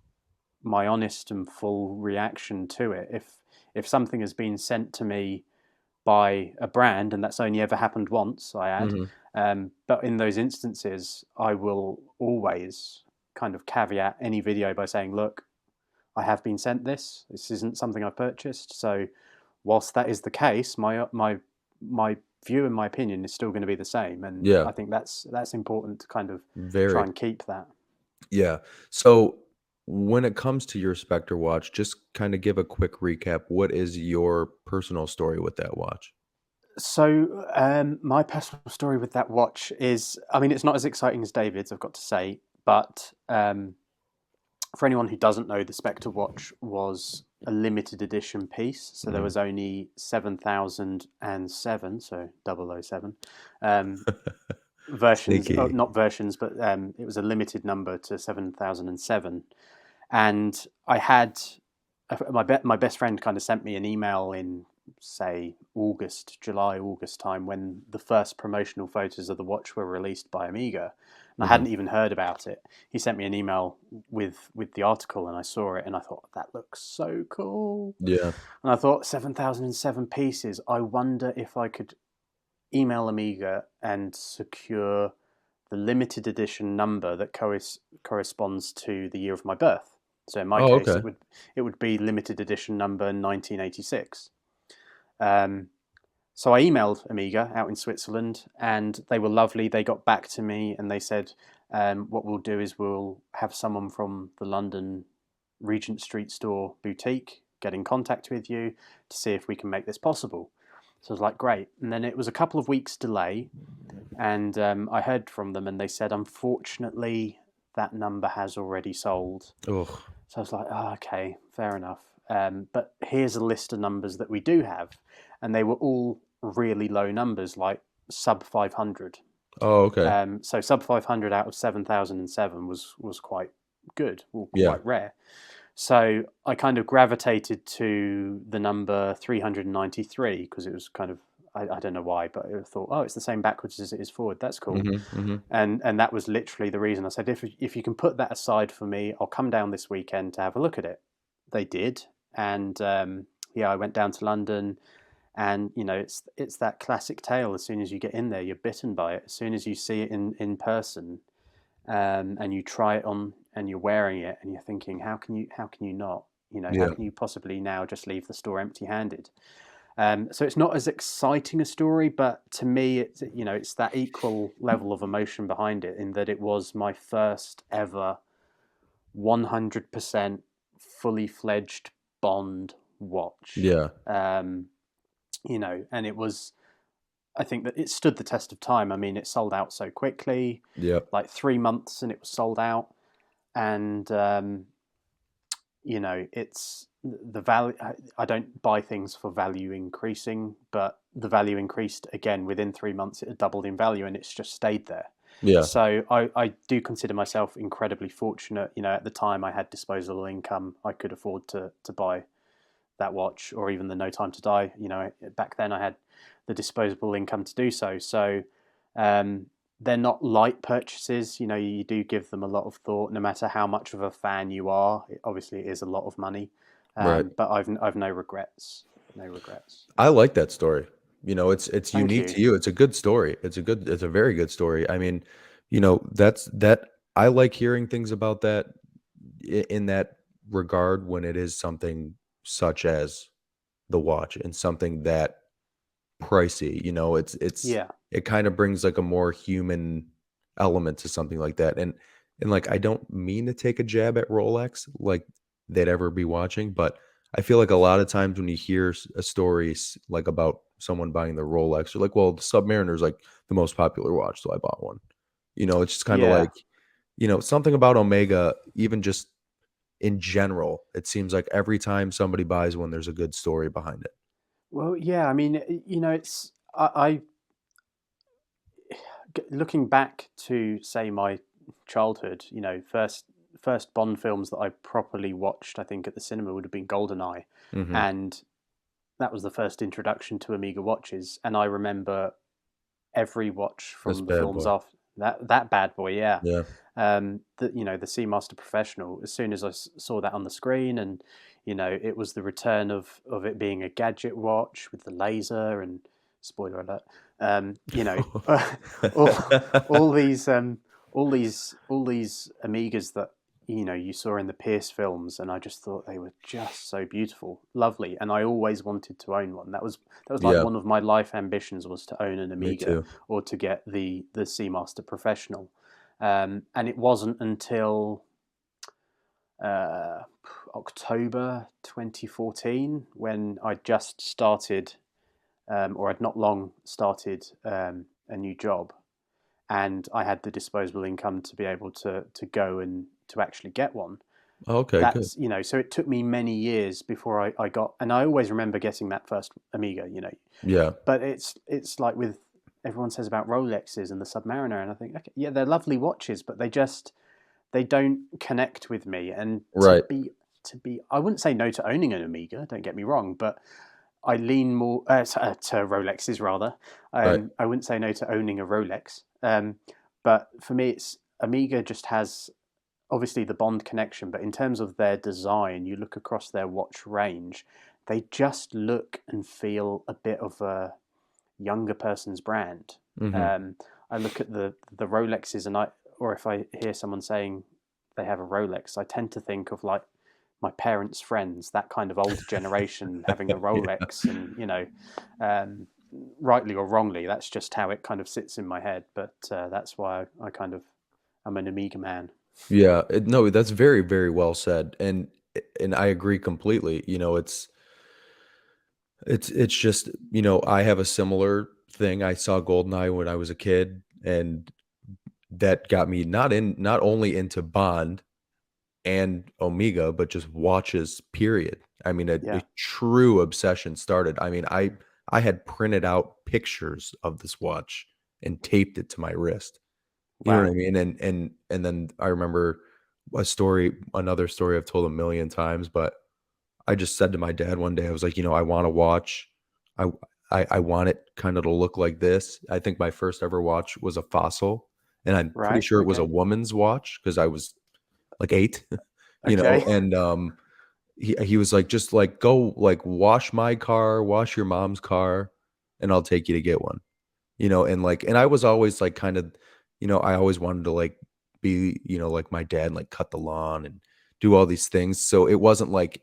my honest and full reaction to it. If something has been sent to me by a brand, and that's only ever happened once, I add, Mhm. but in those instances, I will always kind of caveat any video by saying, "Look, I have been sent this. This isn't something I've purchased. So, whilst that is the case, my view and my opinion is still going to be the same." And Yeah. I think that's important to kind of try Very. and keep that. Yeah. So, when it comes to your Spectre watch, just kinda give a quick recap. What is your personal story with that watch? So, my personal story with that watch is, I mean, it's not as exciting as David's, I've got to say, but for anyone who doesn't know, the Spectre Watch was a limited edition piece. So there Mhm. was only 7,007, so 007, um, versions, Sneaky. not versions, but it was a limited number to 7,007. And I had my best friend kind of sent me an email in, say, July, August time, when the first promotional photos of the watch were released by Amiga, and I hadn't Mhm. even heard about it. He sent me an email with the article, and I saw it, and I thought, that looks so cool. Yeah. And I thought, 7,007 pieces. I wonder if I could email Amiga and secure the limited edition number that corresponds to the year of my birth. So in my Oh, case, okay. it would be limited edition number 1986. Um, so I emailed Amiga out in Switzerland, and they were lovely. They got back to me and they said, "What we'll do is we'll have someone from the London Regent Street store boutique get in contact with you to see if we can make this possible." So I was like, "Great." And then it was a couple of weeks delay, and I heard from them, and they said, "Unfortunately, that number has already sold." Ugh. So I was like, "Oh, okay, fair enough." But here's a list of numbers that we do have, and they were all really low numbers, like sub 500. Oh, okay. So sub 500 out of 7,007 was quite good, or Yeah. quite rare. So I kind of gravitated to the number 393 because it was kind of, I don't know why, but I thought, oh, it's the same backwards as it is forward. That's cool. Mhm, mhm. And that was literally the reason. I said, if you can put that aside for me, I'll come down this weekend to have a look at it. They did, and yeah, I went down to London, and you know, it's that classic tale. As soon as you get in there, you're bitten by it. As soon as you see it in person, and you try it on, and you're wearing it, and you're thinking, how can you not? You know, how Yeah. can you possibly now just leave the store empty-handed? So it's not as exciting a story, but to me, it's that equal level of emotion behind it, in that it was my first ever 100% fully fledged Bond watch. Yeah. And it was, I think that it stood the test of time. I mean, it sold out so quickly, Yep. like 3 months, and it was sold out. And it's the value. I don't buy things for value increasing, but the value increased again within 3 months. It had doubled in value, and it's just stayed there. Yeah. So I do consider myself incredibly fortunate. You know, at the time I had disposable income, I could afford to buy that watch, or even the No Time to Die. You know, back then I had the disposable income to do so. So um, they're not light purchases. You know, you do give them a lot of thought, no matter how much of a fan you are. Obviously, it is a lot of money, Right. but I've no regrets. No regrets. I like that story. It's Thank unique you. to you. It's a good story. It's a very good story. I mean, that's that I like hearing things about that in that regard when it is something such as the watch and something that pricey, Yeah, it kind of brings like a more human element to something like that. And like I don't mean to take a jab at Rolex like they'd ever be watching, but I feel like a lot of times when you hear a story like about someone buying the Rolex, you're like, well, the Submariner is like the most popular watch, so I bought one. It's just kind of yeah. like, something about Omega, even just in general, it seems like every time somebody buys one, there's a good story behind it. Well, yeah. I mean, you know, it's I looking back to say my childhood. You know, first Bond films that I properly watched, I think at the cinema would have been GoldenEye, Hmm. and that was the first introduction to Amiga watches. And I remember every watch This from the bad films boy. after that bad boy. Yeah, Yeah. you know, the Seamaster Professional. As soon as I saw that on the screen, and you know, it was the return of it being a gadget watch with the laser and spoiler alert. You know, all all these all these Amigas that you know you saw in the Pierce films, and I just thought they were just so beautiful, lovely, and I always wanted to own one. That was like Yeah, one of my life ambitions, was to own an me Amiga too. or to get the Seamaster Professional. And it wasn't until uh, October 2014 when I just started, or I'd not long started a new job, and I had the disposable income to be able to go and to actually get one. Okay, good. That's, you know, so it took me many years before I got, and I always remember getting that first Amiga, you know, Yeah, but it's like with everyone says about Rolexes and the Submariner, and I think, okay, yeah, they're lovely watches, but they don't connect with me. And right, to be, I wouldn't say no to owning an Amiga. Don't get me wrong, but I lean more to Rolexes rather. right. I wouldn't say no to owning a Rolex, but for me, it's Amiga just has obviously the Bond connection, but in terms of their design, you look across their watch range, they just look and feel a bit of a younger person's brand. Mhm. Um, I look at the Rolexes, and or if I hear someone saying they have a Rolex, I tend to think of like my parents' friends, that kind of older generation having a Yeah. Rolex, and you know, um, rightly or wrongly, that's just how it kind of sits in my head. But that's why I kind of I'm an Amiga man. Yeah, no, that's very, very well said, and I agree completely. It's just, I have a similar thing. I saw GoldenEye when I was a kid, and that got me not only into Bond and Omega, but just watches, period. I mean, a Yeah. true obsession started. I mean, I had printed out pictures of this watch and taped it to my wrist. You know what I Wow. mean? And then I remember another story I've told a million times, but I just said to my dad one day, I was like, I want to watch. I I want it kind of to look like this. I think my first ever watch was a Fossil, and I'm pretty Right. sure it was a Okay. woman's watch because I was like 8, Okay. and he was like, "Just, like, go, like, wash my car, wash your mom's car, and I'll take you to get one." And I was always, like, kind of I always wanted to, like, be, like my dad, like, cut the lawn and do all these things, so it wasn't like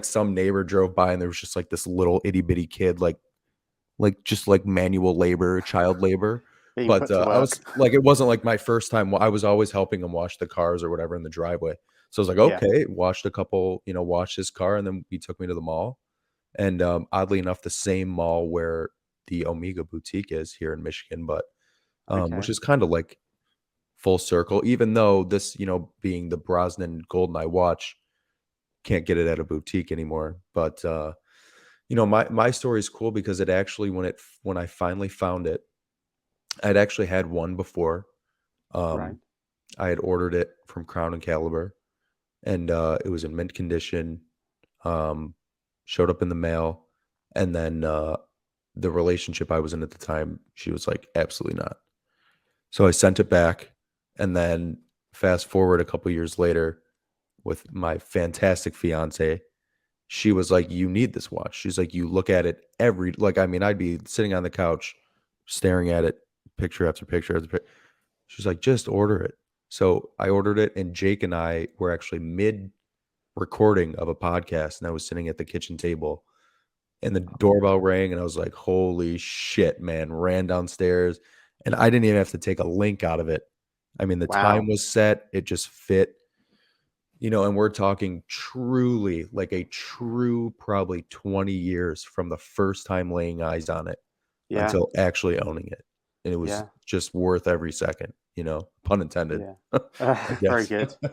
some neighbor drove by and there was just, like, this little itty bitty kid, just, like, manual labor, child labor, Being but, put to I was work. like, it wasn't like my first time. I was always helping him wash the cars or whatever in the driveway. So I was like, Yeah. "Okay," washed his car, and then he took me to the mall, and, oddly enough, the same mall where the Omega boutique is here in Michigan, but, which Okay. is kinda like full circle, even though this, being the Brosnan GoldenEye watch, can't get it at a boutique anymore, but, my story is cool because it actually when I finally found it, I'd actually had one before. Right. Um, I had ordered it from Crown and Caliber, and it was in mint condition. Um, Showed up in the mail, and then the relationship I was in at the time, she was like, absolutely not. So I sent it back, and then fast forward a couple years later, with my fantastic fiance, she was like, "You need this watch." She's like, "You look at it every like." I mean, I'd be sitting on the couch, staring at it, picture after picture after picture. She's like, "Just order it." So I ordered it, and Jake and I were actually mid recording of a podcast, and I was sitting at the kitchen table, and the doorbell rang, and I was like, "Holy shit, man!" Ran downstairs, and I didn't even have to take a link out of it. I mean, the time Wow. was set; it just fit, and we're talking truly like a true, probably 20 years from the first time laying eyes on it Yeah. until actually owning it, and it was Yeah. just worth every second. Pun intended, Yeah. I Very guess. good.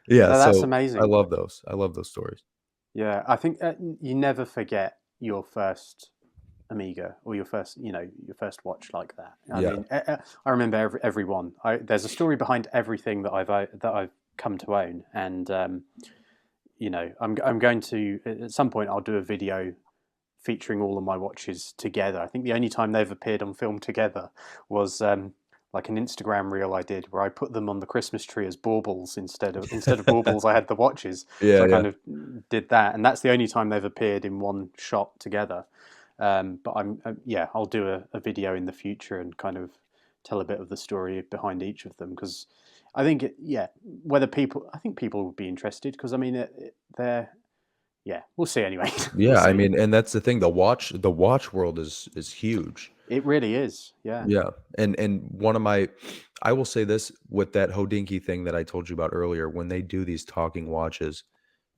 Yeah, No, that's so I amazing. love those. I love those stories. Yeah, I think you never forget your first Amiga or your first, your first watch like that. I Yeah. mean, I remember every one. There's a story behind everything that I've come to own, and I'm going to at some point I'll do a video featuring all of my watches together. I think the only time they've appeared on film together was like an Instagram reel I did where I put them on the Christmas tree as baubles instead of baubles. I had the watches, so Yeah, I yeah. kind of did that, and that's the only time they've appeared in one shot together. But yeah, I'll do a video in the future and kind of tell a bit of the story behind each of them because I think yeah, I think people would be interested because I mean they're yeah, we'll see anyway. We'll Yeah, I see. mean, and that's the thing, the watch world is huge. It really is. Yeah. Yeah, and one of my I will say this with that Hodinkee thing that I told you about earlier, when they do these talking watches,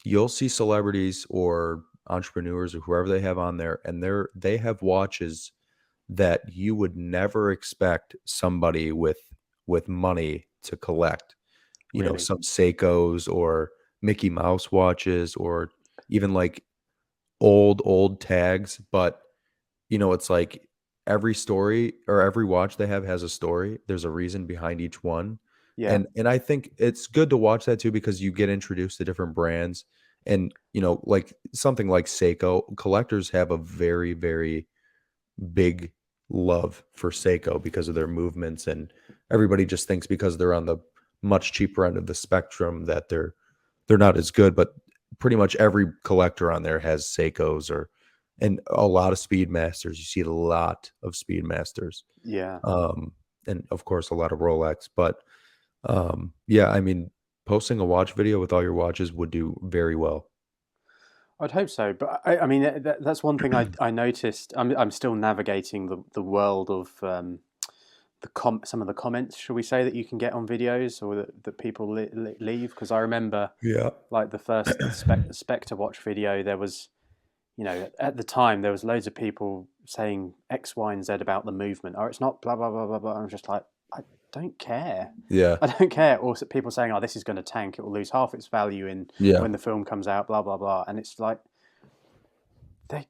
you'll see celebrities or entrepreneurs or whoever they have on there, and they have watches that you would never expect somebody with money to collect. Really. Some Seikos or Mickey Mouse watches or even like old tags, but it's like every story or every watch they have has a story. There's a reason behind each one. Yeah. And I think it's good to watch that too because you get introduced to different brands and like something like Seiko, collectors have a very, very big love for Seiko because of their movements and everybody just thinks because they're on the much cheaper end of the spectrum that they're not as good, but pretty much every collector on there has Seikos and a lot of Speedmasters. You see a lot of Speedmasters. Yeah. Um, and of course a lot of Rolex, but yeah, I mean posting a watch video with all your watches would do very well. I'd hope so, but I mean that's one thing I noticed. I'm still navigating the world of some of the comments, shall we say, that you can get on videos or that people leave. Because I remember Yeah. like the first Spectre Watch video, there was at the time there was loads of people saying X, Y, and Z about the movement, or it's not blah blah blah blah blah. I'm just like, I don't care. Yeah. I don't care. Or people saying, "Oh, this is going to tank. It will lose half its value in Yeah. when the film comes out." Blah blah blah. And it's like they.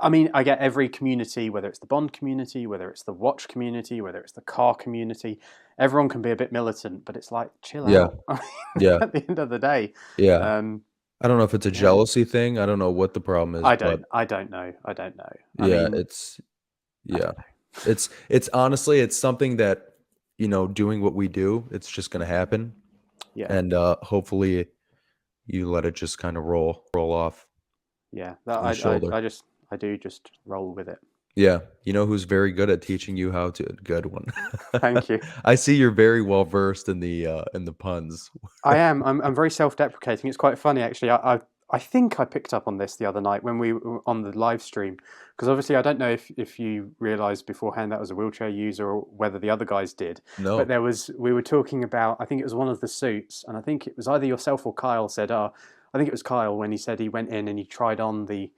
I mean, I get every community, whether it's the Bond community, whether it's the watch community, whether it's the car community, everyone can be a bit militant, but it's like, chill Yeah. out. I mean, Yeah. at the end of the day, Yeah. um, I don't know if it's a yeah, jealousy thing. I don't know what the problem is, but I don't know. I don't know. I yeah, mean, I yeah. don't know. It's honestly it's something that doing what we do, it's just going to happen Yeah, and hopefully you let it just kind of roll off yeah. your shoulder. I do just roll with it. Yeah, who's very good at teaching you how to good one. Thank you. I see you're very well versed in the puns. I am. I'm very self-deprecating. It's quite funny actually. I think I picked up on this the other night when we were on the live stream because obviously I don't know if you realised beforehand that I was a wheelchair user or whether the other guys did, but No. we were talking about I think it was one of the suits and I think it was either yourself or Kyle said I think it was Kyle when he said he went in and he tried on the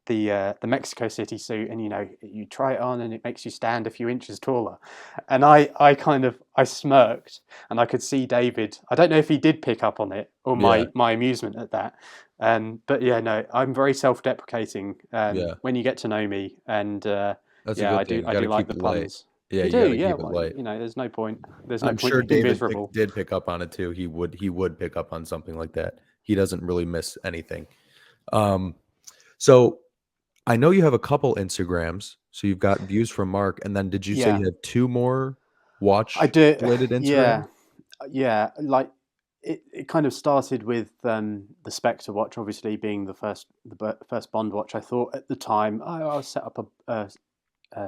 the Mexico City suit, and you try it on, and it makes you stand a few inches taller. And I kind of I smirked, and I could see David. I don't know if he did pick up on it or Yeah. my amusement at that. But yeah, no, I'm very self-deprecating Yeah. when you get to know me, and That's a yeah, good thing. You I got do to like keep the it light. puns. Yeah, You you do, got to yeah. keep it Well, light. there's no point. There's no I'm point sure being David miserable. did pick up on it too. He would pick up on something like that. He doesn't really miss anything. Um, so I know you have a couple Instagrams. So you've got views from Mark, and then did you say Yeah, you had two more I watch do. related Instagrams? Yeah, yeah. Like it kind of started with the Spectre Watch, obviously being first Bond watch. I thought at the time I'll set up a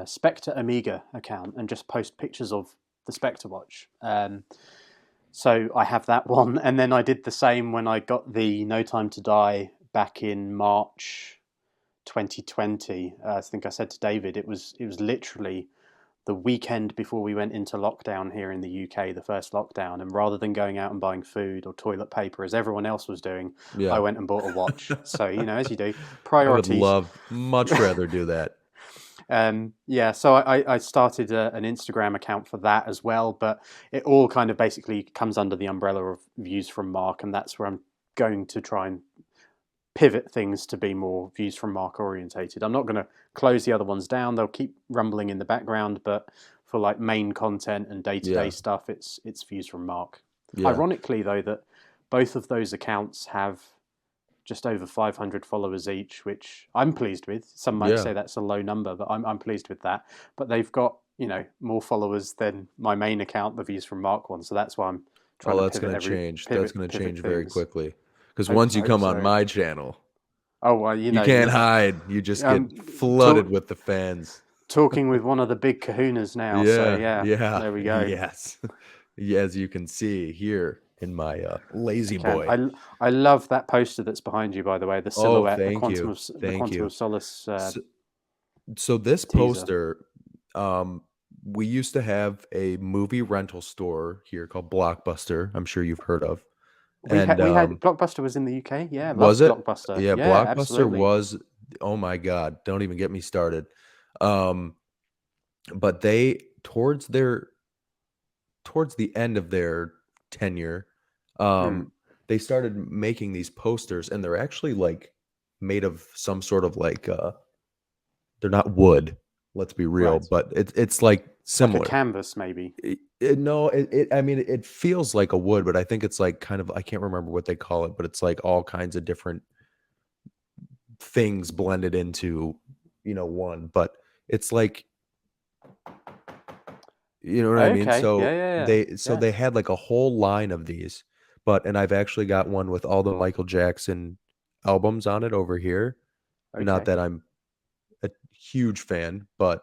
Spectre Amiga account and just post pictures of the Spectre Watch. So I have that one, and then I did the same when I got the No Time to Die back in March 2020. I think I said to David, it was literally the weekend before we went into lockdown here in the UK, the first lockdown. And rather than going out and buying food or toilet paper as everyone else was doing, I Yeah. went and bought a watch. So, as you do, I would priorities. much rather do that. Yeah, so I started an Instagram account for that as well, but it all kind of basically comes under the umbrella of views from Mark, and that's where I'm going to try and pivot things to be more views from Mark orientated. I'm not going to close the other ones down; they'll keep rumbling in the background, but for like main content and day to day Yeah. stuff, it's views from Mark. Yeah. Ironically, though, that both of those accounts have just over 500 followers each, which I'm pleased with. Some might Yeah. say that's a low number, but I'm pleased with that. But they've got more followers than my main account, the views from Mark one. So that's why I'm trying Oh, to that's gonna change. That's gonna pivot change very things. quickly. Because Hope once you hope come on so. my channel, Oh well, you can't hide. You just get um, flooded talk, with the fans. talking with one of the big kahunas now. So Yeah, yeah, yeah, there we go. yes. As you can see here in my I lazy can. boy. I love that poster that's behind you. By the way, the Oh, silhouette, thank you, the thank Quantum you. of Solace So this teaser. poster, we used to have a movie rental store here called Blockbuster. I'm sure you've heard of. And We had Blockbuster was in the UK. Yeah, was loved it? Blockbuster. Yeah, Yeah, Blockbuster absolutely. was. Oh my God! Don't even get me started. Um, but they towards the end of their tenure, Mm, um, they started making these posters, and they're actually like made of some sort of like they're not wood. Let's be real, right. but it's like Like a similar. canvas, maybe. No, I mean, it feels like a wood, but I think it's like kind of, I can't remember what they call it, but it's like all kinds of different things blended into, one. But it's like, you know what I mean? Okay. So Yeah, yeah, yeah. they had like a whole line of these, and I've actually got one with all the Michael Jackson albums on it over here. Yeah. Not Okay. that I'm a huge fan, but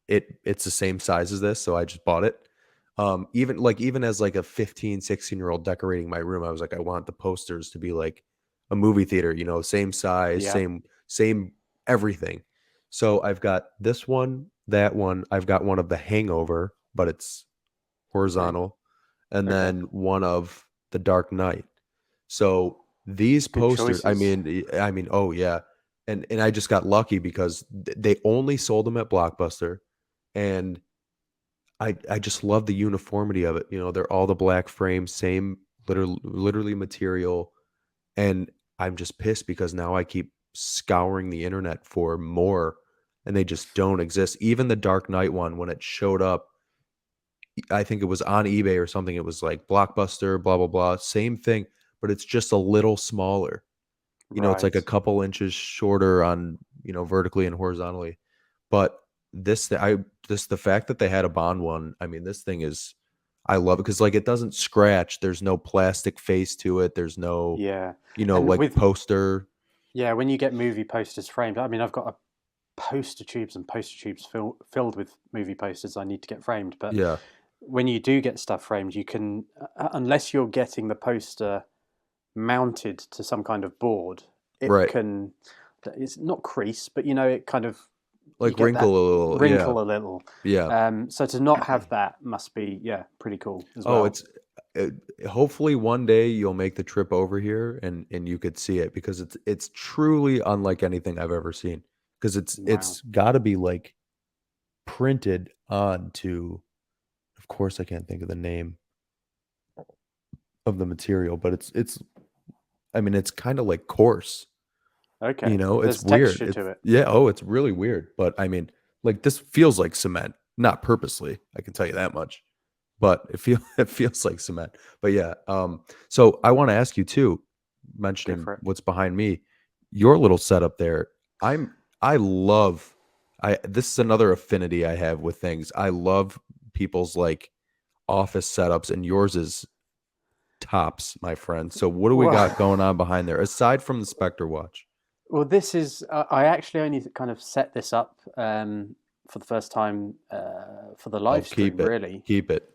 it's the same size as this, so I just bought it. Even as like a 15, 16-year-old decorating my room, I was like, I want the posters to be like a movie theater, same size, Yeah. same everything. So I've got this one, that one, I've got one of The Hangover, but it's Okay. horizontal, and Okay. then one of The Dark Knight. So these Good posters, choices. oh yeah. And I just got lucky because they only sold them at Blockbuster, and I just love the uniformity of it. They're all the black frame, same literally material, and I'm just pissed because now I keep scouring the internet for more, and they just don't exist. Even the Dark Knight one, when it showed up, I think it was on eBay or something. It was like Blockbuster, blah blah blah, same thing, but it's just a little smaller. It's like a Right. couple inches shorter on, vertically and horizontally. But the fact that they had a Bond one, I mean, this thing is, I love it because like it doesn't scratch. There's no plastic face to it. There's no, Yeah. And like with poster. yeah, when you get movie posters framed, I mean, I've got a poster tubes and poster tubes filled with movie posters I need to get framed. But Yeah, when you do get stuff framed, you can, unless you're getting the poster mounted to some kind of board, it right. can, it's not crease, but it kind of, you Like get that wrinkle a little. Yeah, wrinkle a little. yeah. So to not have that must be, yeah, pretty cool as Oh, well. it's hopefully one day you'll make the trip over here and you could see it because it's truly unlike anything I've ever seen. Because Wow. it's got to be like printed onto. Of course, I can't think of the name of the material, but it's. I mean, it's kind of like coarse. Okay. It's There's weird. texture to it. Yeah. Oh, it's really weird. But I mean, like this feels like cement. Not purposely, I can tell you that much, but it feels like cement. But yeah, so I want to ask you too, Go mentioning for it. what's behind me, your little setup there. I'm I love I this is another affinity I have with things. I love people's like office setups, and yours is tops, my friend. So what do we got Well, going on behind there aside from the Spectre Watch? well, this is I actually only kind of set this up for the first time for the Oh, live keep stream, it, really. keep it.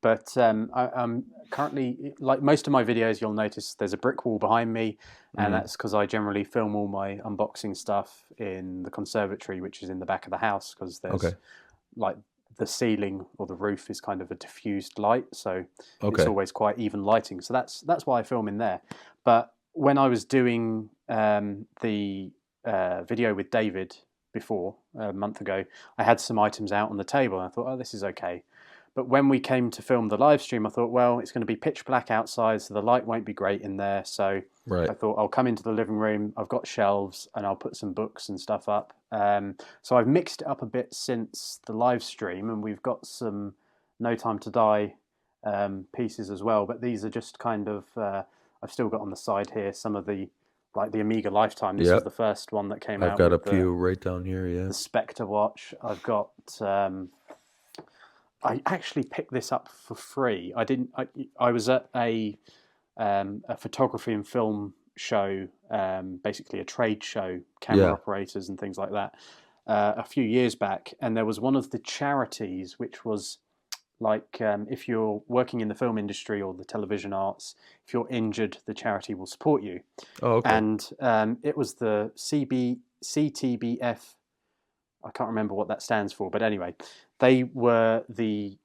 But I'm currently, like most of my videos, you'll notice there's a brick wall behind me, and Mm, that's because I generally film all my unboxing stuff in the conservatory, which is in the back of the house, because okay, there's like the ceiling or the roof is kind of a diffused light, so it's okay, always quite even lighting. So that's why I film in there. But when I was doing the video with David before a month ago, I had some items out on the table, and I thought, oh, this is okay. But when we came to film the live stream, I thought, well, it's going to be pitch black outside, so the light won't be great in there. So right. I thought I'll come into the living room. I've got shelves, and I'll put some books and stuff up. So I've mixed it up a bit since the live stream, and we've got some No Time to Die pieces as well. But these are just kind of I've still got on the side here some of the like the Amiga Lifetime. This was Yep, the first one that came I've out got a with few right down here. Yeah. the Spectre Watch. I've got. I actually picked this up for free. I didn't. I was at a photography and film show, basically a trade show, camera Yeah. operators and things like that, a few years back. And there was one of the charities, which was like if you're working in the film industry or the television arts, if you're injured, the charity will support you. Oh, okay. And it was the CTBF. I can't remember what that stands for, but anyway, they were the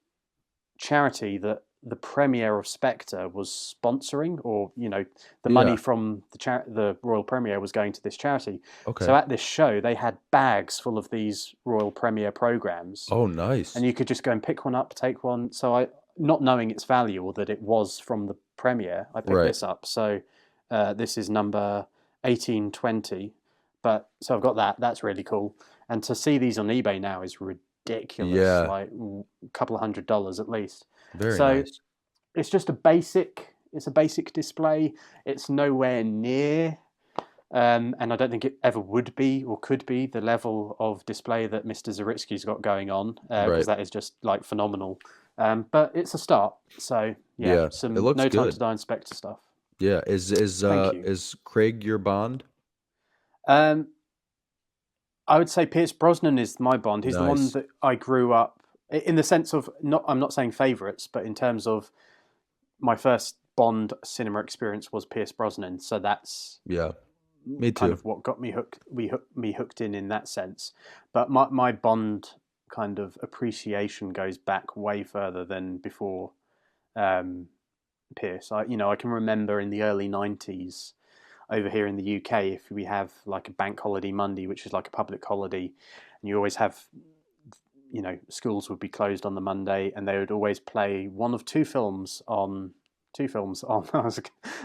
charity that the premiere of Spectre was sponsoring, or the money Yeah. from the royal premiere was going to this charity. So Okay. at this show, they had bags full of these royal premiere programs, Oh, and nice. you could just go and pick one up, take one. So I, not knowing its value or that it was from the premiere, I picked Right. this up. So this is number 1820. But so I've got that. That's really cool. And to see these on eBay now is ridiculous, Yeah. like a couple of $100 at least. Very So nice. it's just a basic. It's a basic display. It's nowhere near, and I don't think it ever would be or could be the level of display that Mr. Zaritsky's got going on, because Right. that is just like phenomenal. But it's a start. So yeah, Yeah. It some looks No Time to good. Die Inspector stuff. Yeah. Thank you. Is Craig your Bond? Um, I would say Pierce Brosnan is my Bond. He's the one Nice. that I grew up in the sense of not. I'm not saying favourites, but in terms of my first Bond cinema experience was Pierce Brosnan. So that's Yeah. Me kind too. of what got me hooked. Me hooked in that sense. But my Bond kind of appreciation goes back way further than before um, Pierce. I can remember in the early '90s over here in the UK, if we have like a bank holiday Monday, which is like a public holiday, and you always have, schools would be closed on the Monday, and they would always play one of two films on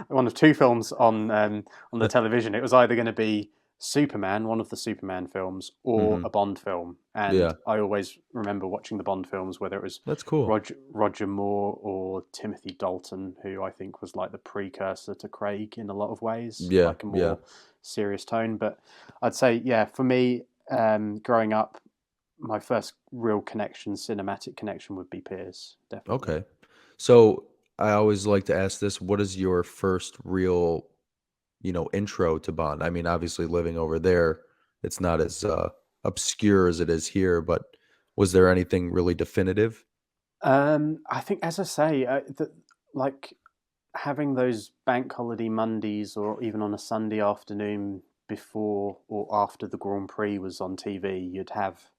one of two films on the television. It was either going to be Superman, one of the Superman films, or Hmm. a Bond film. And Yeah. I always remember watching the Bond films, whether it was That's cool. Roger Moore or Timothy Dalton, who I think was like the precursor to Craig in a lot of ways, Yeah. like a Yeah. more serious tone. But I'd say, yeah, for me, growing up, my first real connection, cinematic connection, would be Piers, definitely. Okay. So I always like to ask this, what is your first real, intro to Bond? I mean, obviously living over there, it's not as obscure as it is here, but was there anything really definitive? I think, as I say, like having those bank holiday Mondays, or even on a Sunday afternoon before or after the Grand Prix was on TV, you'd have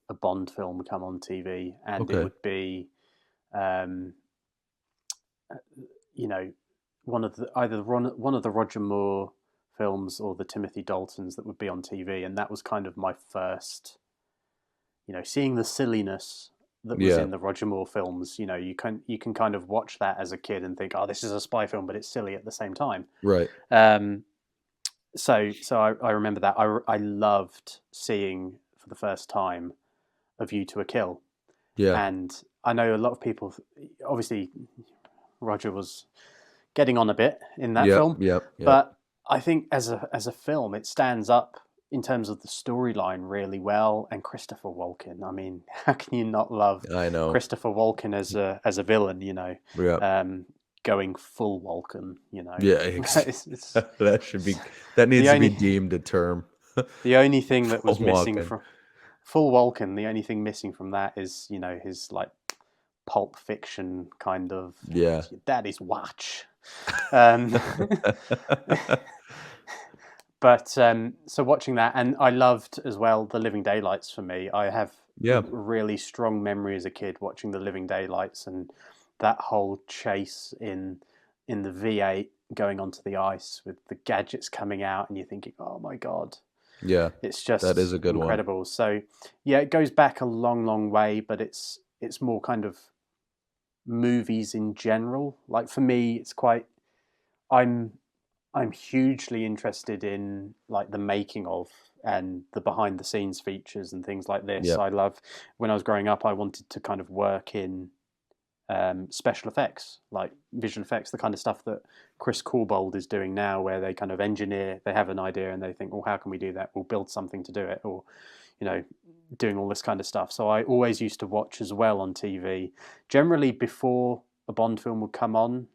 a Bond film come on TV, and it Okay. would be, um, you know, one of the either one of the Roger Moore films or the Timothy Daltons that would be on TV, and that was kind of my first, seeing the silliness that was Yeah. in the Roger Moore films. You can kind of watch that as a kid and think, oh, this is a spy film, but it's silly at the same time. Right. Um, so I remember that I loved seeing for the first time A View to a Kill, Yeah. and I know a lot of people. Obviously, Roger was getting on a bit in that Yep. film, Yep. Yep. but I think as a film, it stands up in terms of the storyline really well. And Christopher Walken, I mean, how can you not love I know. Christopher Walken as a villain? Yep. Going full Walken. Yeah. It's That should be, that the needs to be only deemed a term. the only thing that Full was missing walking. from full Walken. The only thing missing from that is his like Pulp Fiction kind of Yeah. it's your daddy's watch. Um, but so watching that, and I loved as well The Living Daylights. For me, I have Yeah. really strong memory as a kid watching The Living Daylights and that whole chase in the V8 going onto the ice with the gadgets coming out, and you're thinking, oh my god, Yeah. it's That is just a good one. incredible. So yeah, it goes back a long, long way, but it's more kind of movies in general. Like for me, it's quite. I'm I'm hugely interested in like the making of and the behind the scenes features and things like this. Yep. I love when I was growing up, I wanted to kind of work in special effects, like visual effects, the kind of stuff that Chris Corbold is doing now, where they kind of engineer, they have an idea and they think, well, how can we do that? We'll build something to do it, or you know, doing all this kind of stuff. So I always used to watch as well on TV. Generally, before a Bond film would come on,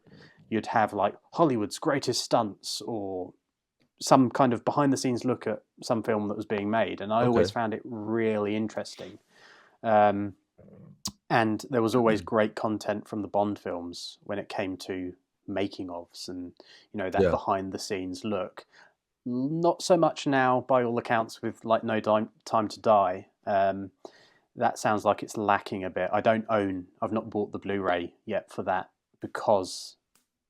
you'd have like Hollywood's greatest stunts or some kind of behind the scenes look at some film that was being made, and I Okay. always found it really interesting. Um, and there was always great content from the Bond films when it came to making ofs and that Yeah. behind the scenes look. Not so much now, by all accounts, with like No Time to Die. That sounds like it's lacking a bit. I've not bought the Blu-ray yet for that because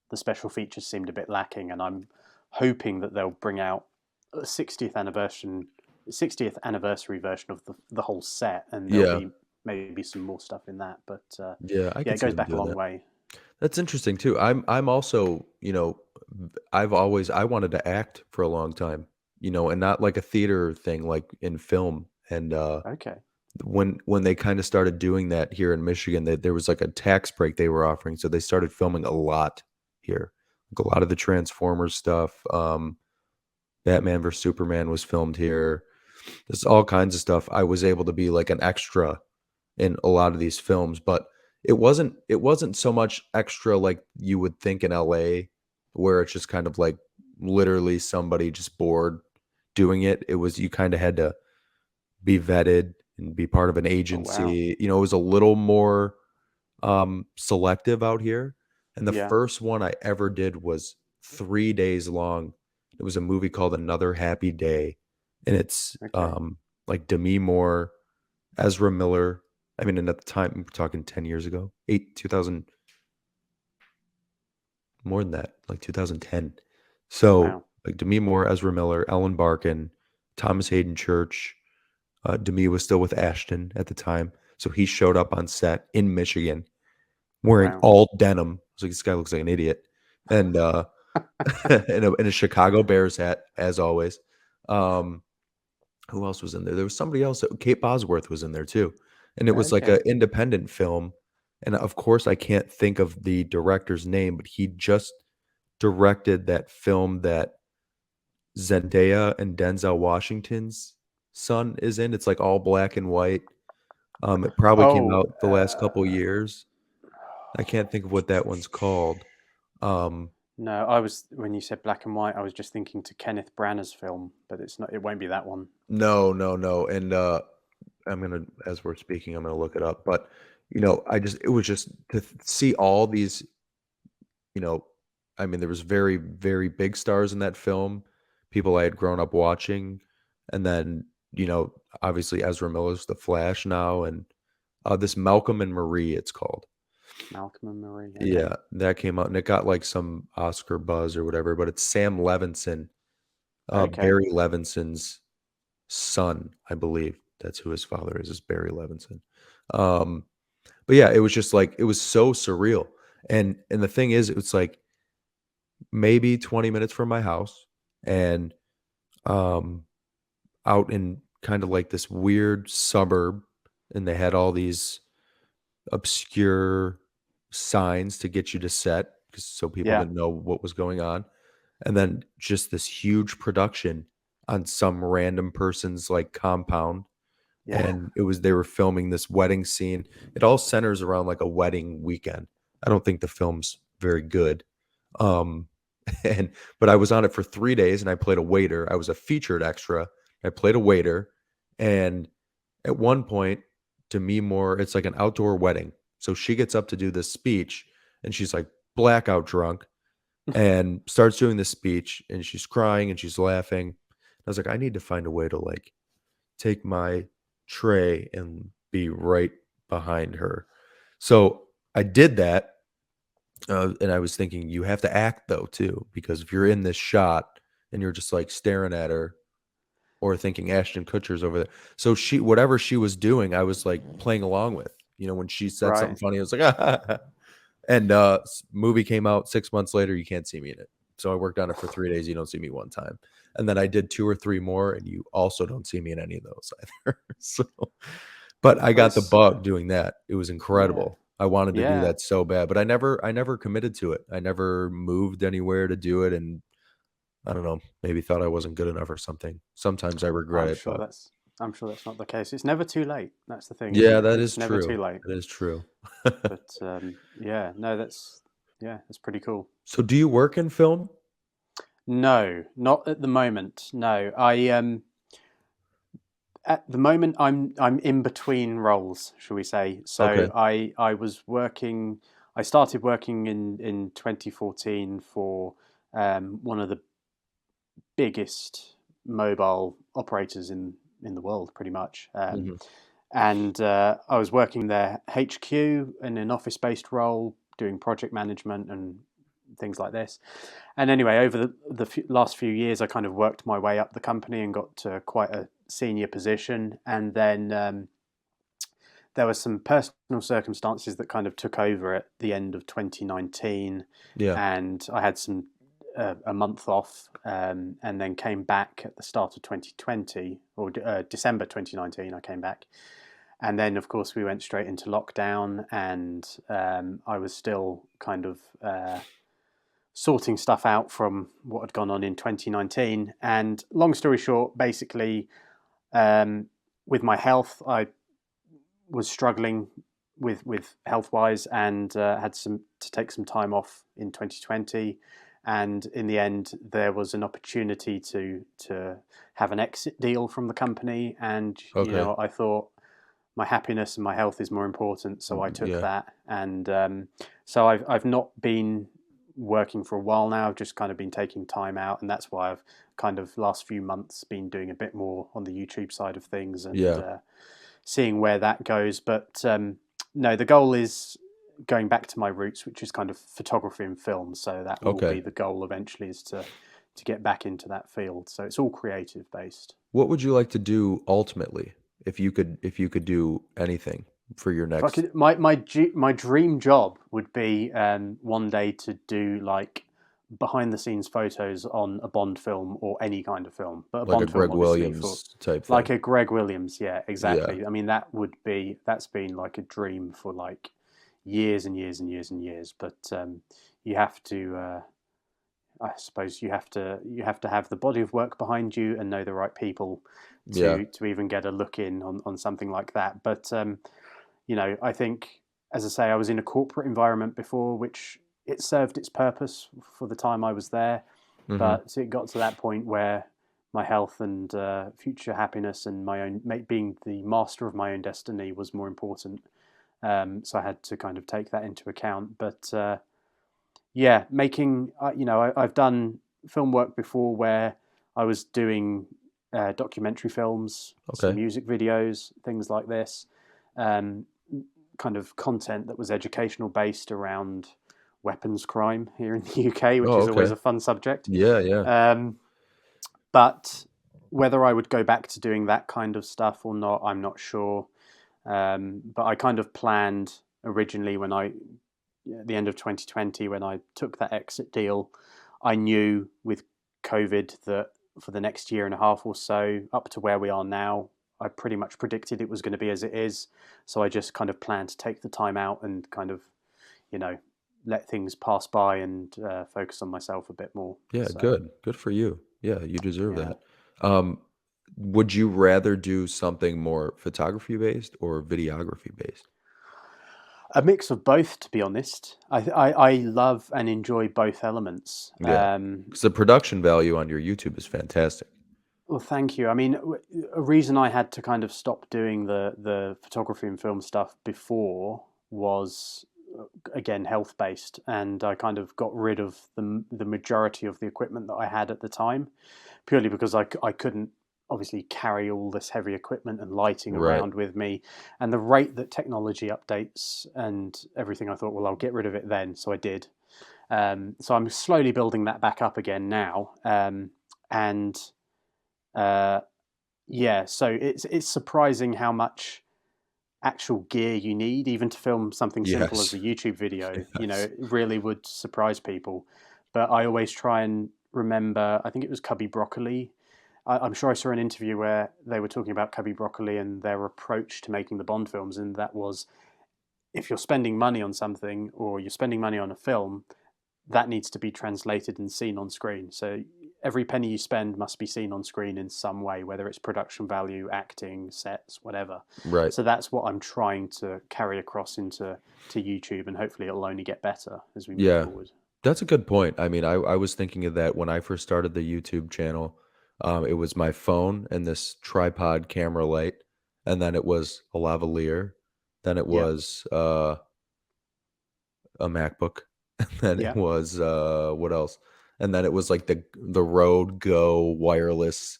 the special features seemed a bit lacking, and I'm hoping that they'll bring out a 60th anniversary version of the whole set, and there'll Yeah. be maybe some more stuff in that. But Yeah. I yeah, could it see goes them back a doing long that. way. That's interesting too. I'm also, I wanted to act for a long time, and not like a theater thing, like in film. And Okay. when they kind of started doing that here in Michigan, that there was like a tax break they were offering, so they started filming a lot here. Like a lot of the Transformers stuff, Batman vs Superman was filmed here. There's all kinds of stuff. I was able to be like an extra in a lot of these films, but it wasn't so much extra like you would think in LA, where it's just kind of like literally somebody just bored doing it. It was, you kind of had to be vetted and be part of an Oh wow. agency. It was a little more selective out here. And the Yeah. first one I ever did was 3 days long. It was a movie called Another Happy Day, and it's Okay. like Demi Moore, Ezra Miller. I mean, and at the time, we're talking 10 years ago, 2000, more than that, like 2010. So, Wow. like Demi Moore, Ezra Miller, Ellen Barkin, Thomas Hayden Church. Demi was still with Ashton at the time. So he showed up on set in Michigan wearing Wow. all denim. I was like, this guy looks like an idiot. And in a Chicago Bears hat, as always. Um, who else was in there? There was somebody else. Kate Bosworth was in there too. And it was like an Okay. independent film. And of course, I can't think of the director's name, but he just directed that film that Zendaya and Denzel Washington's son is in. It's like all black and white. It probably came Oh. out the last couple years. I can't think of what that one's called. Um, No, I was when you said black and white, I was just thinking to Kenneth Branagh's film, but it's not. It won't be that one. no, no, no. And as we're speaking, I'm gonna look it up. But it was just to see all these, you know, I mean, there was very, very big stars in that film, people I had grown up watching, and then obviously Ezra Miller's The Flash now, and this Malcolm and Marie, it's called. Malcolm and Marie. Okay. Yeah, that came out and it got like some Oscar buzz or whatever. But it's Sam Levinson, Okay. Barry Levinson's son, I believe. That's who his father is Barry Levinson. Um, but yeah, it was just like it was so surreal. And the thing is, it was like maybe 20 minutes from my house and um out in kind of like this weird suburb. and they had all these obscure signs to get you to set, 'cause so people Yeah. didn't know what was going on, and then just this huge production on some random person's, like, compound, Yeah. and they were filming this wedding scene. It all centers around, like, a wedding weekend. I don't think the film's very good, um, but I was on it for 3 days, and I played a waiter. I was a featured extra. I played a waiter, and at one point, Demi Moore, it's like an outdoor wedding. So she gets up to do this speech and she's like blackout drunk and starts doing this speech and she's crying and she's laughing. I was like, I need to find a way to like take my tray and be right behind her. So I did that. And I was thinking, you have to act though, too, because if you're in this shot and you're just like staring at her, or thinking Ashton Kutcher's over there. So whatever she was doing, I was like playing along with. When she said something Right. funny, I was like, and movie came out 6 months later. You can't see me in it. So I worked on it for 3 days. You don't see me one time, and then I did two or three more, and you also don't see me in any of those either. So, but I Well, got the it's bug doing that. It was yeah. incredible. I wanted to do Yeah. that so bad, but I never committed to it. I never moved anywhere to do it, and I don't know, maybe thought I wasn't good enough or something. Sometimes I regret I'm it, sure but that's I'm sure that's not the case. It's never too late. That's the thing, isn't yeah, it? that is It's never too true. late. That is true. But yeah, no, that's pretty cool. So do you work in film? No, not at the moment. No, I at the moment I'm in between roles, shall we say? So Okay. I was working. I started working in 2014 for one of the biggest mobile operators in the world, pretty much. Mhm. And I was working their HQ in an office based role, doing project management and things like this. And anyway, over the last few years, I kind of worked my way up the company and got to quite a senior position. And then there were some personal circumstances that kind of took over at the end of 2019, Yeah. and I had a month off, and then came back at the start of 2020 or December 2019. I came back, and then of course we went straight into lockdown, and I was still kind of sorting stuff out from what had gone on in 2019. And long story short, basically, um, with my health, I was struggling with health wise, and had to take some time off in 2020. And in the end, there was an opportunity to have an exit deal from the company, and Okay. I thought my happiness and my health is more important, so I took Yeah. that. And so I've not been working for a while now. I've just kind of been taking time out, and that's why I've kind of last few months been doing a bit more on the YouTube side of things, and Yeah. seeing where that goes. But no, the goal is going back to my roots, which is kind of photography and film. So that will be Okay. the goal eventually, is to get back into that field. So it's all creative based. What would you like to do ultimately if you could do anything for your If I next could, my dream job would be one day to do like behind the scenes photos on a Bond film or any kind of film, but a like a Bond film Greg obviously for Williams type like thing? a Greg Williams. Yeah, Yeah. exactly. I mean that's been like a dream for like years and years and years and years. But you have to. I suppose you have to have the body of work behind you and know the right people Yeah. to even get a look in on something like that. But I think, as I say, I was in a corporate environment before, which it served its purpose for the time I was there. Mhm. But it got to that point where my health and future happiness and my own being the master of my own destiny was more important. So I had to kind of take that into account. But yeah, making I've done film work before where I was doing documentary films, some Okay. music videos, things like this, um, kind of content that was educational based around weapons crime here in the UK, which Oh, is always okay. a fun subject. Yeah, yeah. Um, but whether I would go back to doing that kind of stuff or not, I'm not sure. But I kind of planned originally at the end of 2020, when I took that exit deal, I knew with COVID that for the next year and a half or so, up to where we are now, I pretty much predicted it was going to be as it is. So I just kind of planned to take the time out and kind of, you know, let things pass by and focus on myself a bit more. Yeah, So good. Good for you. Yeah, you deserve yeah, that. Um, would you rather do something more photography based or videography based? a mix of both, to be honest. I love and enjoy both elements. Yeah, because the production value on your YouTube is fantastic. Well, thank you. I mean, a reason I had to kind of stop doing the photography and film stuff before was again health based, and I kind of got rid of the majority of the equipment that I had at the time, purely because I couldn't obviously carry all this heavy equipment and lighting Right. around with me, and the rate that technology updates and everything. I thought, well, I'll get rid of it then, so I did. So I'm slowly building that back up again now, and. Uh, yeah, so it's surprising how much actual gear you need, even to film something simple as Yes. a YouTube video. You know, Yes. it really would surprise people. But I always try and remember. I think it was Cubby Broccoli. I'm sure I saw an interview where they were talking about Cubby Broccoli and their approach to making the Bond films, and that was if you're spending money on something or you're spending money on a film, that needs to be translated and seen on screen. So every penny you spend must be seen on screen in some way, whether it's production value, acting, sets, whatever. Right. So that's what I'm trying to carry across into YouTube, and hopefully it'll only get better as we move Yeah. forward. That's a good point. I mean, I was thinking of that when I first started the YouTube channel. It was my phone and this tripod camera light, and then it was a lavalier, then it Yeah, was a MacBook, and then it yeah, was what else? And then it was like the Rode Go wireless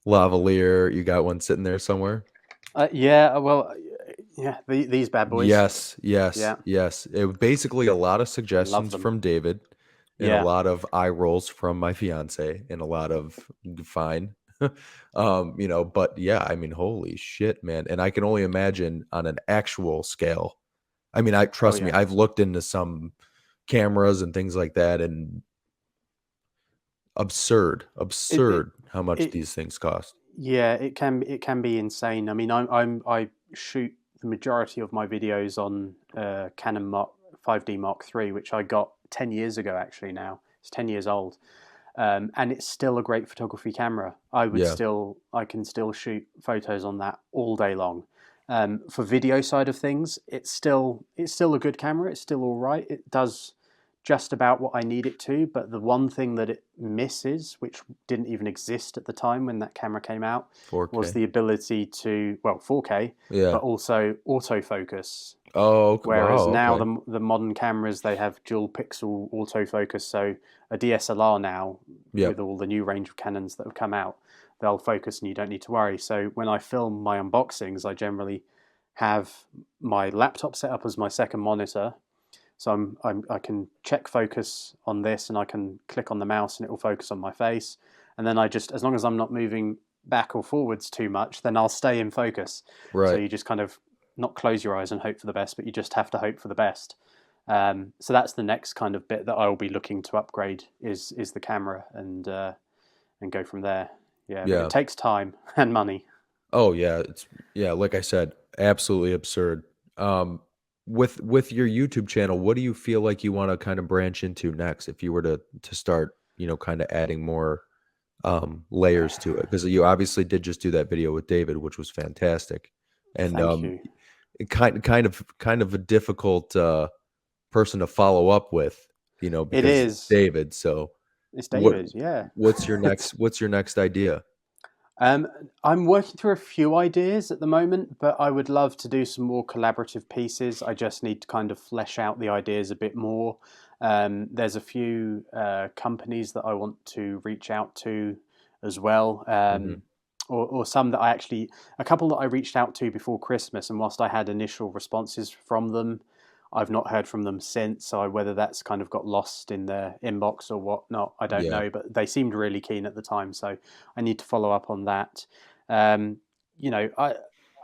lavalier. You got one sitting there somewhere? yeah. Well, yeah. These bad boys. Yes, yes, Yeah, yes. It was basically a lot of love suggestions them. from David and a Yeah. lot of eye rolls from my fiance and a lot of fine. But yeah, I mean, holy shit, man. And I can only imagine on an actual scale. I mean, I Oh trust me, yeah. I've looked into some cameras and things like that and absurd, It it absurd how much it these things cost. Yeah, it can be insane. I mean, I shoot the majority of my videos on Canon Mark 5D Mark III, which I got 10 years ago. Actually, now it's 10 years old, and it's still a great photography camera. Yeah, I can still shoot photos on that all day long. For video side of things, it's still a good camera. It's still all right. It does just about what I need it to. But the one thing that it misses, which didn't even exist at the time when that camera came out, was 4K. the ability to, well, 4K, Yeah. but also autofocus. Oh, Whereas wow, now okay. the modern cameras, they have dual pixel autofocus. So a DSLR now, with Yep. all the new range of Canons that have come out, they'll focus and you don't need to worry. So when I film my unboxings, I generally have my laptop set up as my second monitor. So I can check focus on this, and I can click on the mouse and it will focus on my face. And then I just, as long as I'm not moving back or forwards too much, then I'll stay in focus. So Right. you just kind of not close your eyes and hope for the best, but you just have to hope for the best. So that's the next kind of bit that I will be looking to upgrade is the camera, and go from there. Yeah, but it Yeah. takes time and money. Oh, yeah, yeah, like I said, absolutely absurd. Um, with your YouTube channel, what do you feel like you wanna kinda branch into next if you were to start, kinda adding more, layers to it? Because you obviously did just do that video with David, which was fantastic, and, Thank you. it kind of a difficult, person to follow up with, It because it's is. David, so It's what David. Yeah. what's your it's next idea? Um, I'm working through a few ideas at the moment, but I would love to do some more collaborative pieces. I just need to kind of flesh out the ideas a bit more. There's a few companies that I want to reach out to as well, Mhm. or some that a couple that I reached out to before Christmas, and whilst I had initial responses from them, I've not heard from them since. So whether that's kind of got lost in their inbox or whatnot, I don't Yeah. know. But they seemed really keen at the time, so I need to follow up on that. Um, you know,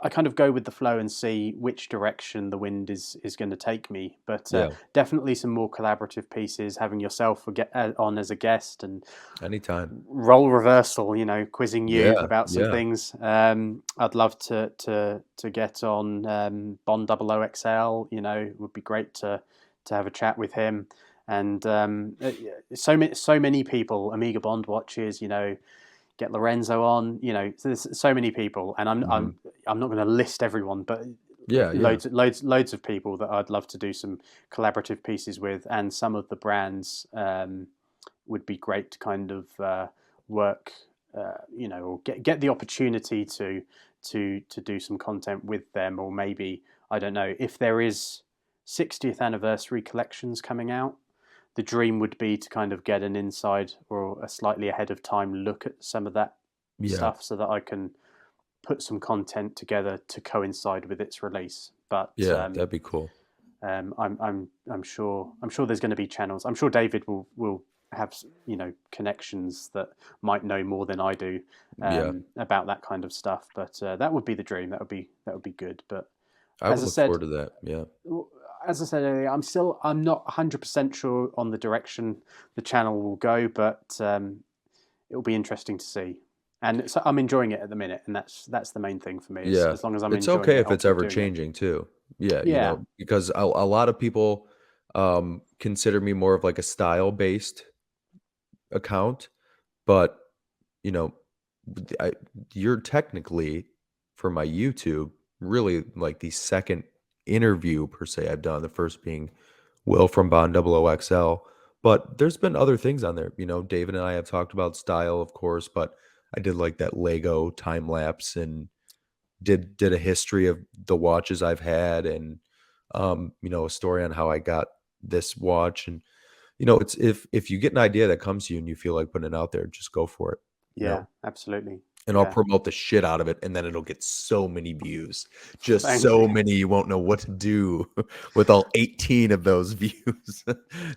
I kind of go with the flow and see which direction the wind is going to take me. But Yeah. definitely some more collaborative pieces, having yourself on as a guest, and Anytime. role reversal, quizzing you Yeah. about some Yeah. things. I'd love to get on Bond 00XL. It would be great to have a chat with him. And so many people, Amiga Bond watches, get Lorenzo on. There's so many people, and I'm Mhm. I'm I'm not going to list everyone, but Yeah. Yeah. loads of people that I'd love to do some collaborative pieces with, and some of the brands would be great to kind of work, or get the opportunity to do some content with them, or maybe I don't know if there is 60th anniversary collections coming out. The dream would be to kind of get an inside or a slightly ahead of time look at some of that Yeah. stuff so that I can put some content together to coincide with its release. But Yeah. That'd be cool. I'm sure there's going to be channels. I'm sure David will have connections that might know more than I do Yeah. about that kind of stuff. But that would be the dream. That would be good. But I as would I look said, forward to that. Yeah. earlier, I'm not 100% sure on the direction the channel will go, but it will be interesting to see. And so I'm enjoying it at the minute, and that's the main thing for me. Yeah. As long as I'm It's enjoying okay it, if I'll it's keep ever doing it. changing too. Yeah, Yeah, because a lot of people consider me more of like a style-based account, but you know, you're technically for my YouTube really like the second interview per se I've done. The first being Will from Bond 00XL, but there's been other things on there. David and I have talked about style, of course, but I did like that Lego time lapse and did a history of the watches I've had and a story on how I got this watch and it's if you get an idea that comes to you and you feel like putting it out there, just go for it. You yeah, know, absolutely. and I'll Yeah, promote the shit out of it and then it'll get so many views. Just thank you. so many you won't know what to do with all 18 of those views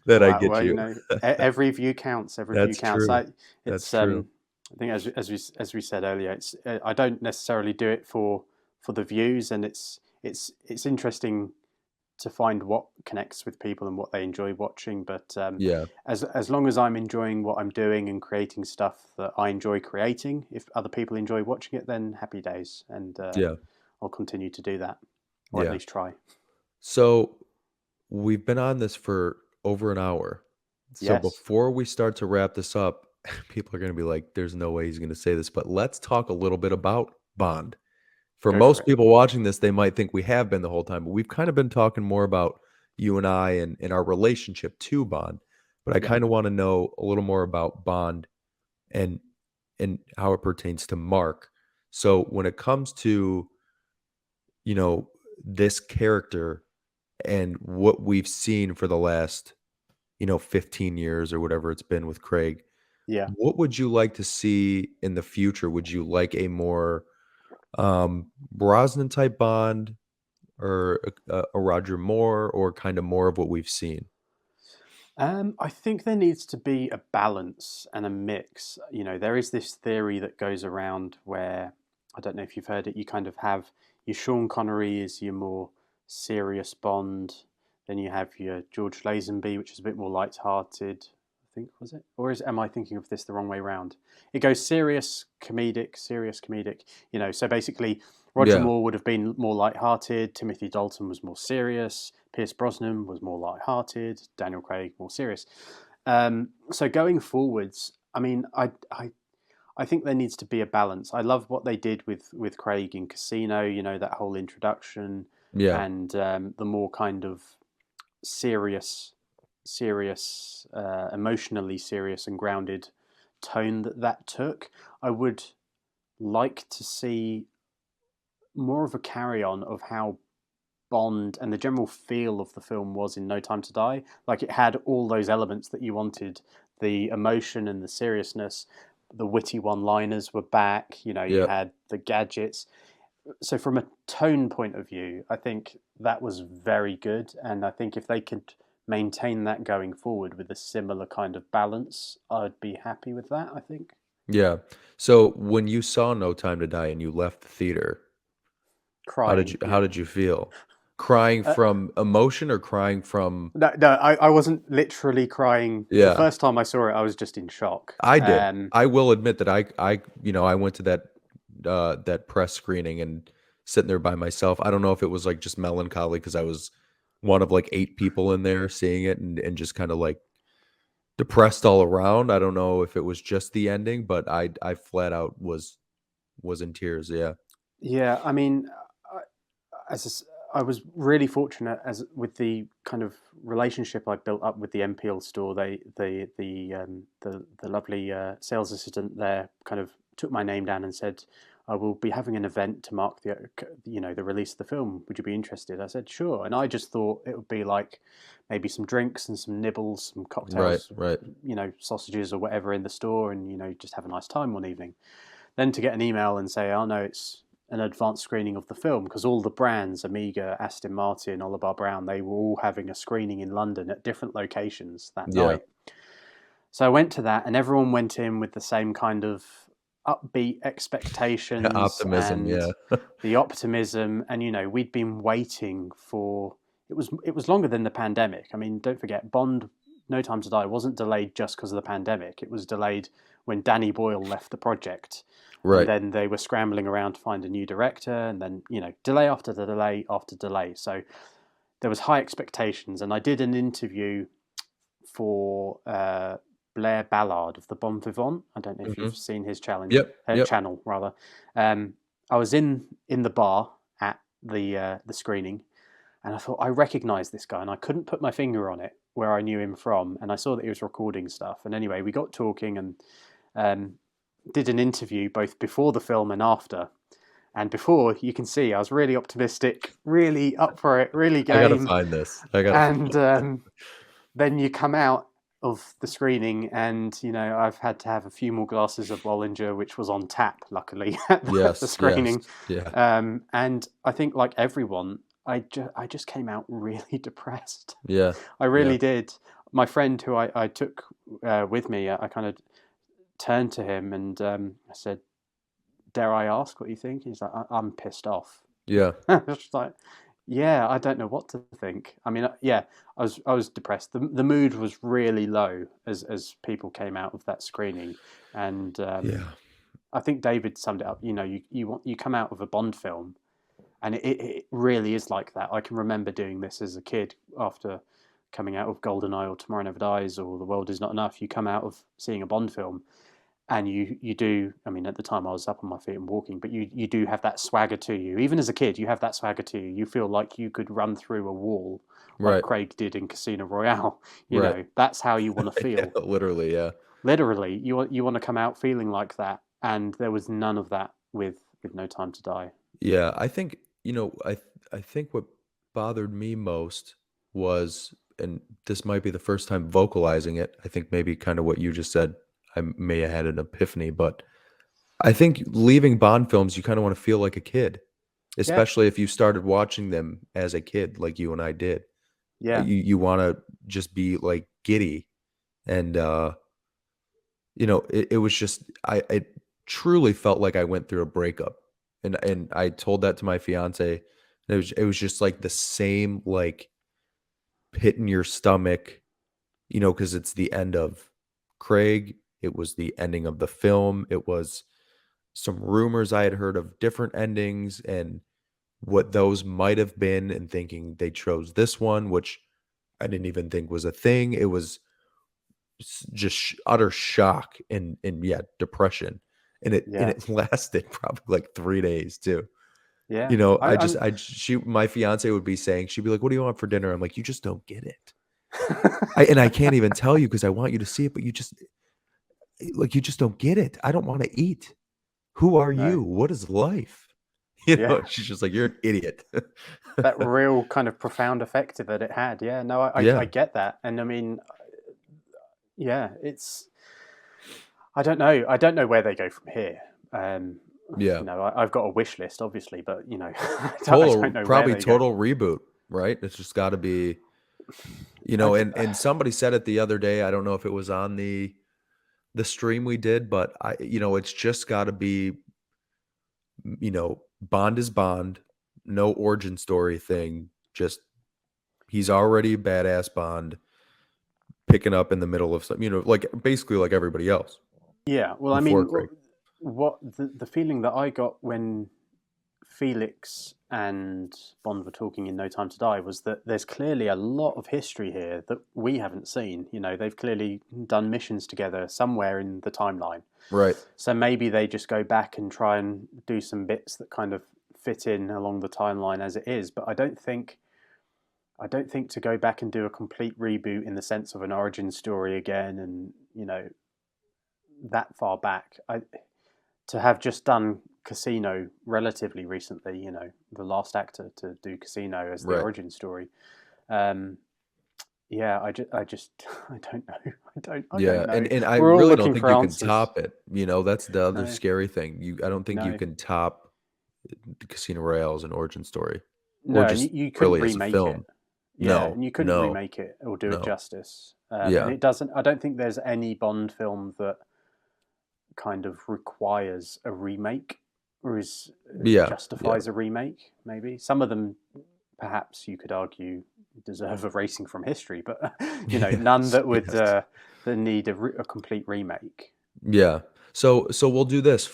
that I Wow. get Well, you. every view counts. Every view That's counts. true. I That's it's true. I think as we said earlier, it's I don't necessarily do it for the views, and it's interesting to find what connects with people and what they enjoy watching. But Yeah. as long as I'm enjoying what I'm doing and creating stuff that I enjoy creating, if other people enjoy watching it, then happy days, and Yeah. I'll continue to do that, or at Yeah. least try. So we've been on this for over an hour. So Yes, before we start to wrap this up, people are going to be like, there's no way he's going to say this, but let's talk a little bit about Bond. For go for most it. people watching this, they might think we have been the whole time, but we've kind of been talking more about you and I and our relationship to Bond. But I Yep. kind of want to know a little more about Bond and how it pertains to Mark. So when it comes to, you know, this character and what we've seen for the last 15 years or whatever it's been with Craig. Yeah. What would you like to see in the future? Would you like a more Brosnan type Bond or a Roger Moore or kind of more of what we've seen? I think there needs to be a balance and a mix. There is this theory that goes around where I don't know if you've heard it. You kind of have your Sean Connery is your more serious Bond, then you have your George Lazenby, which is a bit more light-hearted. I think was it, or am I thinking of this the wrong way round? It goes serious, comedic, serious, comedic. So basically, Roger Yeah. Moore would have been more light-hearted. Timothy Dalton was more serious. Pierce Brosnan was more light-hearted. Daniel Craig more serious. So going forwards, I mean, I think there needs to be a balance. I love what they did with Craig in Casino. That whole introduction Yeah. and the more kind of serious, emotionally serious and grounded tone that took. I would like to see more of a carry on of how Bond and the general feel of the film was in No Time to Die. Like it had all those elements that you wanted, the emotion and the seriousness. The witty one-liners were back. You Yeah. had the gadgets. So from a tone point of view, I think that was very good, and I think if they could maintain that going forward with a similar kind of balance, I'd be happy with that. I think. Yeah. So when you saw No Time to Die and you left the theater, Crying. How Yeah. did you feel? Crying Uh, from emotion or crying from no, no, I wasn't literally crying. The yeah. first time I saw it, I was just in shock. I did. I will admit that I went to that press screening and sitting there by myself. I don't know if it was like just melancholy because I was one of like 8 people in there seeing it and just kind of like depressed all around. I don't know if it was just the ending, but I flat out was in tears. Yeah. Yeah, I mean, as I s- I was really fortunate as with the kind of relationship I built up with the MPL store. The lovely sales assistant there kind of took my name down and said, "I will be having an event to mark the release of the film. Would you be interested?" I said, "Sure." And I just thought it would be like maybe some drinks and some nibbles, some Right, cocktails, right. sausages or whatever in the store, and just have a nice time one evening. Then to get an email and say, "Oh no, it's an advanced screening of the film," because all the brands, Amiga, Aston Martin, Oliver Brown, they were all having a screening in London at different locations that Yeah. night. So I went to that, and everyone went in with the same kind of upbeat expectations Optimism, and yeah. the optimism. And we'd been waiting for it was longer than the pandemic. I mean, don't forget, Bond, No Time to Die wasn't delayed just because of the pandemic. It was delayed when Danny Boyle left the project, and Right. then they were scrambling around to find a new director, and then delay after delay after delay. So there was high expectations, and I did an interview for Blair Ballard of the Bon Vivant. I don't know if you've Mhm. seen his Yep, yep. channel rather. I was in the bar at the screening, and I thought I recognised this guy, and I couldn't put my finger on it where I knew him from. And I saw that he was recording stuff. And anyway, we got talking and um, did an interview both before the film and after. And before, you can see I was really optimistic, really up for it, really I gotta game. find this. I gotta And then you come out of the screening, and I've had to have a few more glasses of Bollinger, which was on tap, luckily, at the Yes, yes. screening. Yeah. And I think, like everyone, I just came out really depressed. Yeah. I Yeah. really did. My friend who I took with me, I kind of turned to him and I said, "Dare I ask what you think?" He's like, "I'm pissed off." Yeah. I was just like, yeah, I don't know what to think. I mean, yeah, I was depressed. The mood was really low as people came out of that screening, and Yeah. I think David summed it up. You come out of a Bond film, and it really is like that. I can remember doing this as a kid after coming out of GoldenEye or Tomorrow Never Dies or The World Is Not Enough. You come out of seeing a Bond film, and you do. I mean, at the time I was up on my feet and walking, but you do have that swagger to you. Even as a kid, you have that swagger to you. You feel like you could run through a wall like Right. Craig did in Casino Royale. Right. That's how you want to Yeah, feel. literally, yeah. Literally, you want to come out feeling like that, and there was none of that with No Time to Die. Yeah, I think, I think what bothered me most was, and this might be the first time vocalizing it. I think maybe kind of what you just said, I may have had an epiphany, but I think leaving Bond films, you kind of want to feel like a kid, Yeah, especially if you started watching them as a kid, like you and I did. yeah, You want to just be like giddy, and it was just it truly felt like I went through a breakup, and I told that to my fiance, and it was just like the same like pit in your stomach, because it's the end of Craig. It was the ending of the film. It was some rumors I had heard of different endings and what those might have been, and thinking they chose this one, which I didn't even think was a thing. It was just utter shock and yeah, depression, and yeah, it lasted probably like 3 days too. yeah. My fiance would be saying, she'd be like, "What do you want for dinner?" I'm like, "You just don't get it." I can't even tell you because I want you to see it, but you just don't get it. I don't want to eat. Who are No, you? What is life? yeah. She's just like, "You're an idiot." That real kind of profound effect that it had. Yeah, no, I Yeah, get that, and I mean, yeah, it's. I don't know. I don't know where they go from here. Um, yeah. I've got a wish list, obviously, but I Total, don't know where probably they go. total reboot, right? It's just got to be, I, and somebody said it the other day. I don't know if it was on the stream we did, but it's just got to be, Bond is Bond. no origin story thing. Just he's already a badass Bond picking up in the middle of some, like basically like everybody else Yeah, well, I before mean, Craig. what the feeling that I got when Felix and Bond were talking in No Time to Die was that there's clearly a lot of history here that we haven't seen. You know, they've clearly done missions together somewhere in the timeline. Right. So maybe they just go back and try and do some bits that kind of fit in along the timeline as it is. But I don't think to go back and do a complete reboot in the sense of an origin story again, and that far back. To have just done Casino relatively recently, the last actor to do Casino as the Right. origin story. Um, yeah, I don't know. I don't Yeah, know. and I We're all really don't looking think for you can answers. top it. That's the other No, scary thing. I don't think you no, can top the Casino Royale as an origin story, or no, and just you couldn't really as a remake it. film. Yeah, No, and you couldn't no, remake it or do it no. justice. And Yeah, it doesn't. I don't think there's any Bond film that kind of requires a remake or yeah, yeah, justifies a remake. Maybe some of them, perhaps you could argue, deserve a erasing from history, but none yes, that would yes, that need a complete remake. yeah. So we'll do this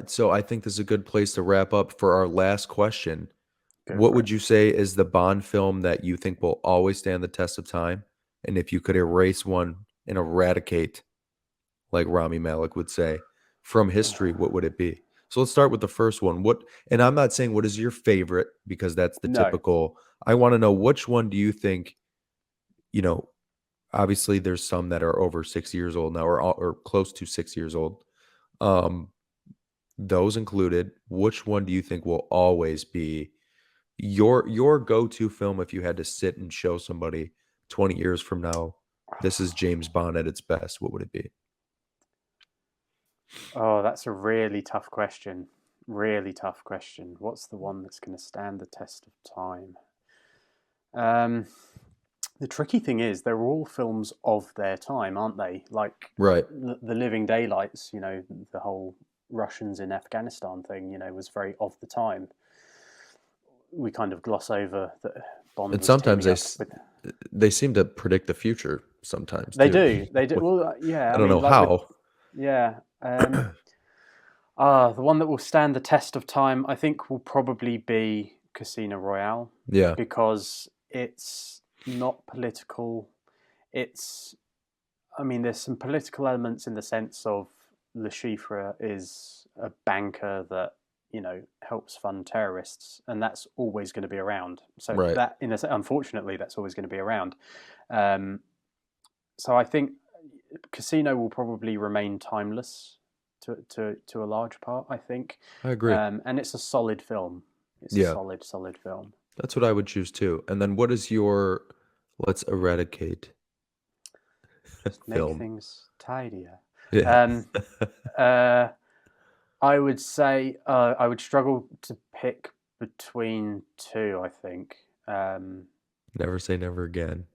so I think this is a good place to wrap up for our last question. Go What for it. would you say is the Bond film that you think will always stand the test of time? And if you could erase one and eradicate, like Rami Malek would say, from history, what would it be? So let's start with the first one. And I'm not saying what is your favorite because that's the No, typical. I want to know which one do you think, you know, obviously there's some that are over 6 years old now or close to 6 years old. Um, those included, which one do you think will always be your go-to film if you had to sit and show somebody 20 years from now, this is James Bond at its best, what would it be? oh, that's a really tough question. Really tough question. What's the one that's going to stand the test of time? Um, the tricky thing is, they're all films of their time, aren't they? Like Right. the Living Daylights, the whole Russians in Afghanistan thing, was very of the time. We kind of gloss over that Bond And was sometimes teaming up with. they seem to predict the future sometimes They too. do, they do. Well, yeah. I I don't know mean, like with how. yeah. The one that will stand the test of time, I think, will probably be Casino Royale Yeah. because it's not political. It's I mean, there's some political elements in the sense of Le Chiffre is a banker that helps fund terrorists, and that's always going to be around. So Right. that, unfortunately, that's always going to be around. Um, so I think Casino will probably remain timeless to a large part. I think, I agree. and it's a solid film. It's a Yeah. solid film. That's what I would choose too. And then what is your let's eradicate Just make film? things tidier. Yeah. Um, uh, I would say I would struggle to pick between two. I think. Never say never again.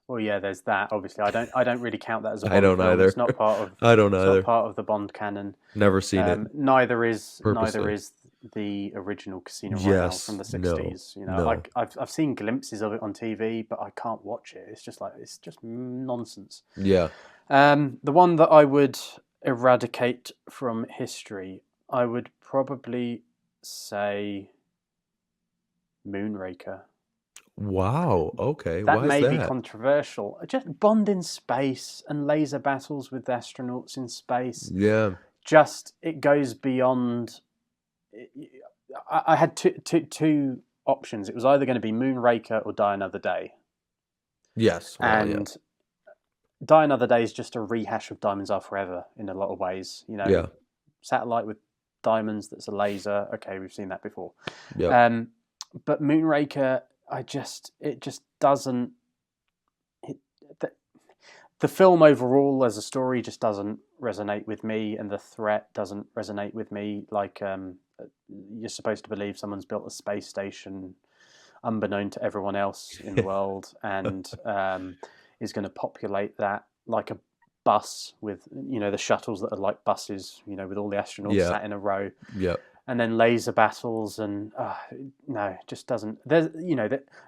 Well, yeah, there's that. Obviously, I don't really count that as a I Bond don't film. either. It's not part of I don't it's not either. part of the Bond canon. Never seen it Neither purposely. is the original Casino Royale from Yes. the No. 60s. No. I've seen glimpses of it on TV, but I can't watch it. It's just nonsense. Yeah. The one that I would eradicate from history, I would probably say Moonraker. Wow. Okay. That Why is may be that? controversial. Just Bond in space and laser battles with astronauts in space. Yeah. Just it goes beyond. I had two options. It was either going to be Moonraker or Die Another Day, Yes. Well, yeah. and Die Another Day is just a rehash of Diamonds Are Forever in a lot of ways. Yeah. Satellite with diamonds that's a laser. Okay, we've seen that before. Yep. But Moonraker, it just doesn't. It, the, the film overall as a story just doesn't resonate with me, and the threat doesn't resonate with me. Like you're supposed to believe someone's built a space station unbeknown to everyone else in the world, and is going to populate that like a bus with the shuttles that are like buses, with all the astronauts Yeah. sat in a row. Yep. and then laser battles, and no, it just doesn't. There's,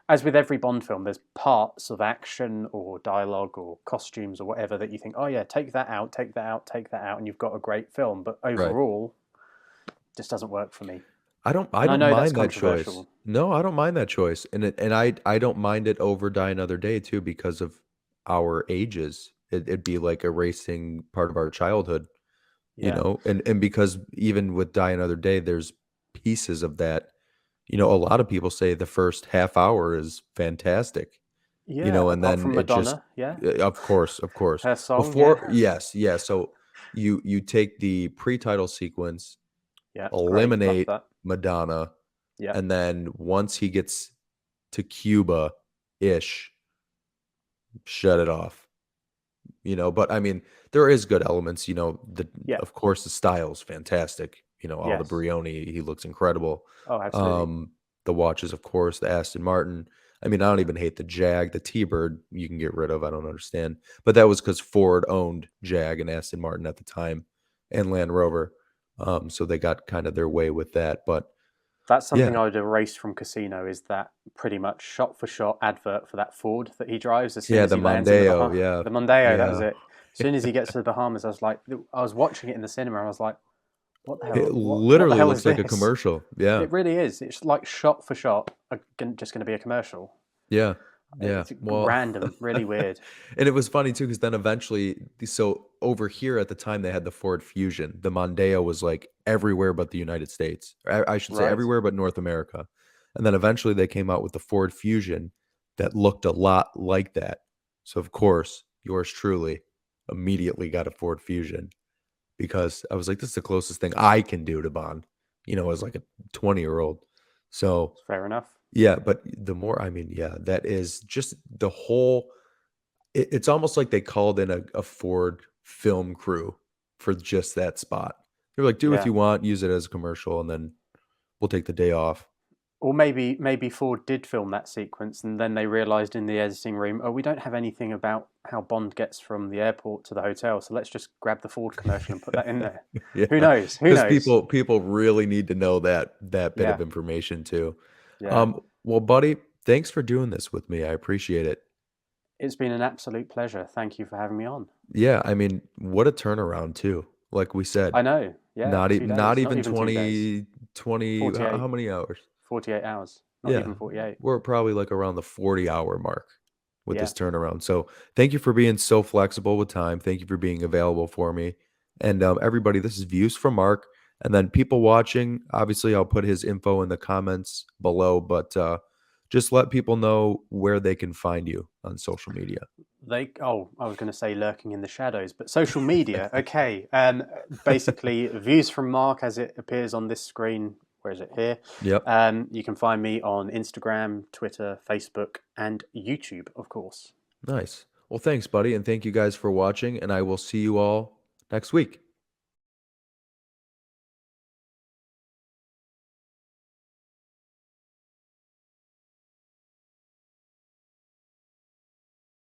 as with every Bond film, there's parts of action or dialogue or costumes or whatever that you think, oh yeah, take that out, take that out, take that out, and you've got a great film. But Right. overall, it just doesn't work for me. I And I don't know that's mind that choice. controversial. No, I don't mind that choice, and I don't mind it over Die Another Day too because of our ages. It'd be like erasing part of our childhood, Yeah, and because even with Die Another Day, there's pieces of that. A lot of people say the first half hour is fantastic, yeah. and Apart then from it just, Madonna, yeah, of course, of course. her song, Before, yeah, yes, yeah. So you take the pre-title sequence, yeah, great, love eliminate that. Madonna, Yeah, and then once he gets to Cuba-ish, shut it off, but I mean, there is good elements, yeah, of course, the style's fantastic, all the yes. Brioni, he looks incredible. Oh, absolutely. Um, the watches, of course, the Aston Martin. I mean, I don't even hate the Jag, the T-Bird you can get rid of, I don't understand, but that was because Ford owned Jag and Aston Martin at the time and Land Rover, so they got kind of their way with that, but That's yeah. something I would erase from Casino. Is that pretty much shot for shot advert for that Ford that he drives as soon Yeah, as the he lands in the Mondeo, Bahamas? yeah. The Mondeo, that was Yeah. it. As soon as he gets to the Bahamas, I was like, I was watching it in the cinema. And I was like, what the It hell? What the literally hell is looks like a this? commercial. Yeah. It really is. It's like shot for shot, just going to be a commercial. Yeah. Yeah. It's Well, random, really weird. and it was funny too because then eventually so over here at the time, they had the Ford Fusion. The Mondeo was, like, everywhere but the United States. Or I should say Right? everywhere but North America. And then eventually they came out with the Ford Fusion that looked a lot like that. So, of course, yours truly immediately got a Ford Fusion because I was like, "This is the closest thing I can do to Bond," as, like, a 20-year-old. So, It's fair enough. yeah, but the more I mean, yeah, that is just the whole it's almost like they called in a Ford film crew for just that spot. They're like, "Do what Yeah. you want, use it as a commercial, and then we'll take the day off." Or maybe Ford did film that sequence, and then they realised in the editing room, oh, we don't have anything about how Bond gets from the airport to the hotel, so let's just grab the Ford commercial and put that in there. Who Yeah, knows? Who because knows? people really need to know that bit Yeah, of information too. yeah. Well, buddy, thanks for doing this with me. I appreciate it. It's been an absolute pleasure. Thank you for having me on. Yeah, I mean, what a turnaround too. Like we said, I know. Yeah, two not days, not even even 2 days. 20. How 48, many hours? 48 hours, not Yeah, even 48. we're probably, like, around the 40-hour mark with Yeah. this turnaround, so thank you for being so flexible with time, thank you for being available for me, and, everybody, this is Views from Mark, and then people watching, obviously, I'll put his info in the comments below, but, just let people know where they can find you on social media. I was going to say lurking in the shadows, but social media. Okay. Basically, views from Mark as it appears on this screen. Where is it here? Yep, You can find me on Instagram, Twitter, Facebook, and YouTube, of course. nice. Well, thanks, buddy, and thank you guys for watching, and I will see you all next week.